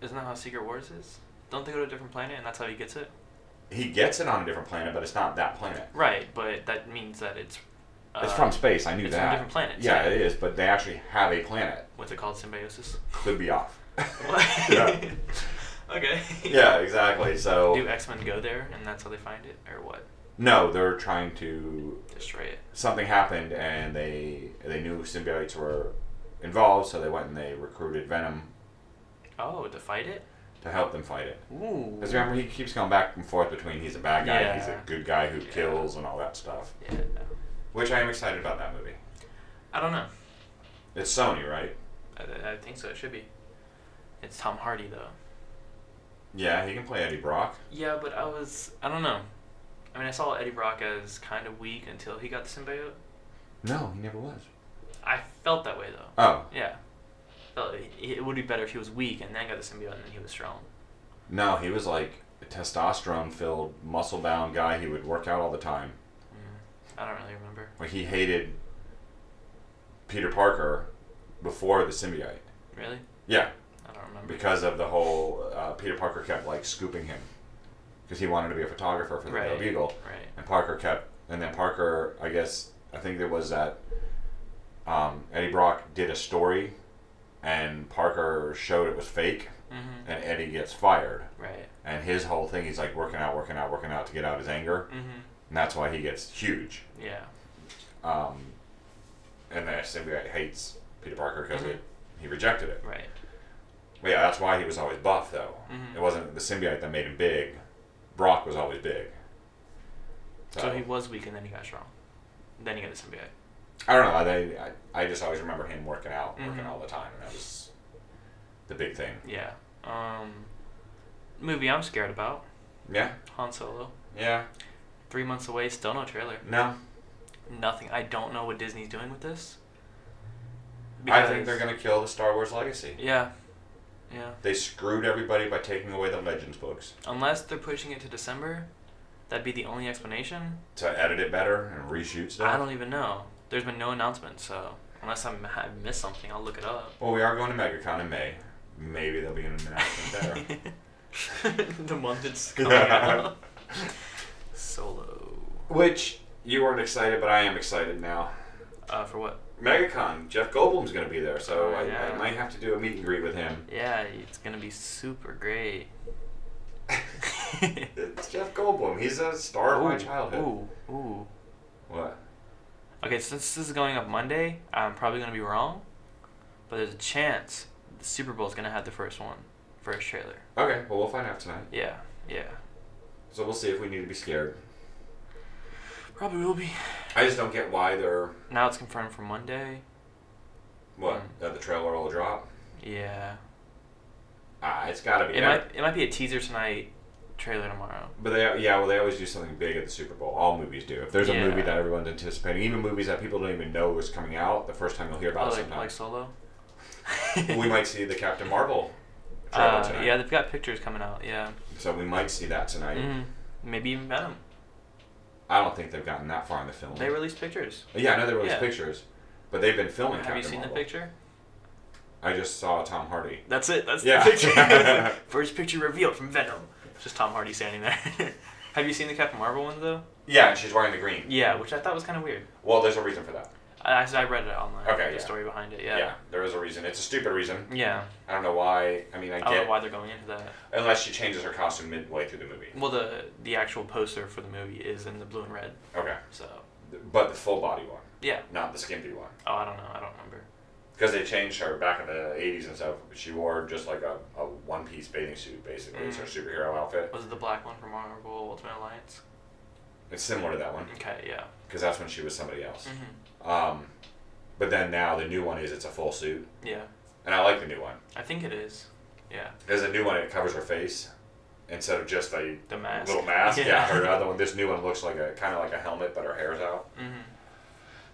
Isn't that how Secret Wars is? Don't they go to a different planet and that's how he gets it? He gets it on a different planet, but it's not that planet. Right, but that means that it's... It's from space. I knew it's that. from different planets. Yeah, it is, but they actually have a planet. What's it called? Symbiosis? Could be off. What? Yeah. Okay. Yeah, exactly. So Do X-Men go there and that's how they find it? Or what? no, they're trying to. Destroy it. Something happened, and they knew symbiotes were involved, so they went and they recruited Venom Oh, to fight it? to help them fight it. Ooh. Because remember, he keeps going back and forth between he's a bad guy, Yeah. he's a good guy who Yeah. kills, and all that stuff. Yeah. Which I am excited about that movie. I don't know. It's Sony, right? I think so. It should be. It's Tom Hardy though. Yeah, he can play Eddie Brock. Yeah, but I don't know. I mean, I saw Eddie Brock as kind of weak until he got the symbiote. No, he never was. I felt that way though. Oh. Yeah. Felt it would be better if he was weak and then got the symbiote and then he was strong. No, he was like a testosterone-filled, muscle-bound guy. He would work out all the time. I don't really remember. Like, he hated Peter Parker before the symbiote. Really? Yeah. I don't remember. Because of the whole, Peter Parker kept like scooping him because he wanted to be a photographer for the Right. Daily Beagle, Right. and Parker kept, and then Parker, I think there was that Eddie Brock did a story, and Parker showed it was fake, Mhm. and Eddie gets fired, Right. and his whole thing, he's like working out to get out his anger, Mhm. and that's why he gets huge. Yeah. And the symbiote hates Peter Parker because Mhm. he rejected it. Right. Well, yeah, that's why he was always buff, though. Mhm. It wasn't the symbiote that made him big. Brock was always big. So he was weak and then he got strong. Then he got the symbiote. I don't know. I just always remember him working out, working Mhm. all the time. And that was the big thing. Yeah. Movie I'm scared about. Yeah? Han Solo. Yeah. 3 months away, still no trailer. No. Nothing. I don't know what Disney's doing with this. I think they're going to kill the Star Wars legacy. Yeah. Yeah. They screwed everybody by taking away the Legends books Unless they're pushing it to December, that'd be the only explanation. to edit it better and reshoot stuff. I don't even know. There's been no announcement, so unless I missed something, I'll look it up. Well, we are going to MegaCon in May. Maybe there'll be an announcement there. The month it's coming out. Solo. Which, you weren't excited, but I am excited now. For what? MegaCon. Jeff Goldblum's going to be there, so Oh, I yeah. might have to do a meet and greet with him. Yeah, it's gonna be super great. It's Jeff Goldblum. He's a star of my childhood. Ooh. What? Okay, since this is going up Monday, I'm probably gonna be wrong, but there's a chance the Super Bowl is gonna have the first trailer. Okay, well, we'll find out tonight. Yeah. So we'll see if we need to be scared. Probably will be. I just don't get why they're... Now it's confirmed for Monday. What? That the trailer will drop? Yeah. It's gotta be. It might be a teaser tonight, trailer tomorrow. But they always do something big at the Super Bowl. All movies do. If there's a Yeah. movie that everyone's anticipating, even movies that people don't even know is coming out, the first time you'll hear about it like sometimes. Solo. We might see the Captain Marvel trailer tonight. Yeah, they've got pictures coming out. Yeah. So we might see that tonight. Mm-hmm. Maybe even Venom. I don't think they've gotten that far in the film. They released pictures. Yeah, I know they released Yeah. pictures, but they've been filming. Have Captain you seen Marvel. the picture? I just saw Tom Hardy. That's it. That's Yeah. the picture. First picture revealed from Venom. Just Tom Hardy standing there. Have you seen the Captain Marvel one though? Yeah, and she's wearing the green. Yeah, which I thought was kind of weird. Well, there's a reason for that. I read it online. Okay, The yeah. story behind it. Yeah. Yeah. There is a reason. It's a stupid reason. Yeah. I don't know why. I mean, I I don't know get why they're going into that. unless she changes her costume midway through the movie. Well, the actual poster for the movie is in the blue and red. Okay, So but the full body one, yeah. not the skimpy one, Oh, I don't know. I don't remember. because they changed her back in the '80s and stuff. She wore just like a one-piece bathing suit, basically. It's her superhero outfit. Was it the black one from Marvel Ultimate Alliance? It's similar to that one, Okay. Yeah. because that's when she was somebody else. Mhm. But then now the new one is it's a full suit, Yeah. and I like the new one I think it is. Yeah. because the new one it covers her face instead of just a The mask. little mask. Yeah. Yeah, her other one. This new one looks like a kind of like a helmet, but her hair's out, Mhm.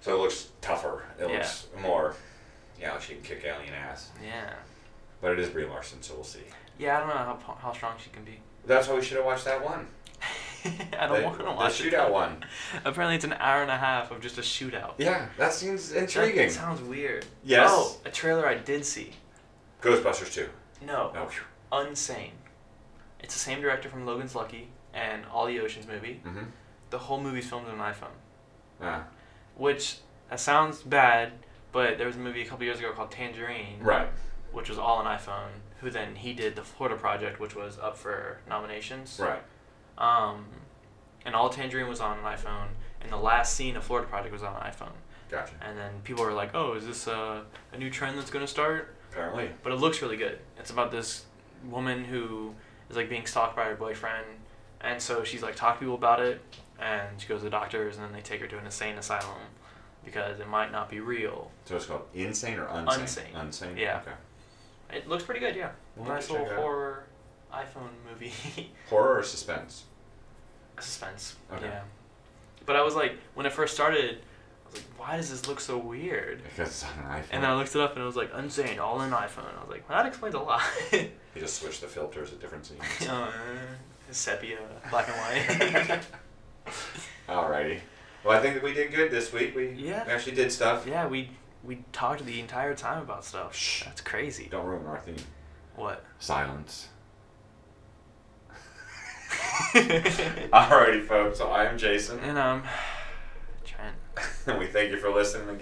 so it looks tougher. It Yeah. looks more. Yeah, she can kick alien ass. Yeah. But it is Brie Larson, so we'll see. Yeah. I don't know how strong she can be. That's why we should have watched that one. I don't want to watch the it. shootout one. Apparently, it's an hour and a half of just a shootout. Yeah, that seems That intriguing. sounds weird. Yes. Oh, a trailer I did see. Ghostbusters 2. No. No. Unsane. It's the same director from Logan's Lucky and All the Oceans movie. Mm-hmm. The whole movie's filmed on an iPhone. Ah, Which, that sounds bad, but there was a movie a couple years ago called Tangerine. right. Which was all on iPhone. Who then he did the Florida Project, which was up for nominations. Right. And all Tangerine was on an iPhone, and the last scene of Florida Project was on an iPhone. Gotcha. And then people were like, "Oh, is this a new trend that's gonna start?" Apparently. But it looks really good. It's about this woman who is like being stalked by her boyfriend, and so she's like talking to people about it, and she goes to the doctors, and then they take her to an insane asylum because it might not be real. So it's called Insane or Unsane? Unsane. Unsane? Yeah. Okay. It looks pretty good, yeah. We'll Nice check little it out. horror iPhone movie. Horror or suspense? Suspense. Okay. Yeah. But I was like, when it first started, I was like, why does this look so weird? Because it's on an iPhone. And then I looked it up and it was like, Unsane, all in iPhone. I was like, well, that explains a lot. You just switch the filters at different scenes. Sepia, black and white. Alrighty. Well, I think that we did good this week. We Yeah. actually did stuff. Yeah, we talked the entire time about stuff. Shh. That's crazy. Don't ruin our theme. What? Silence. Alrighty, folks. So I am Jason. And Trent. And we thank you for listening again.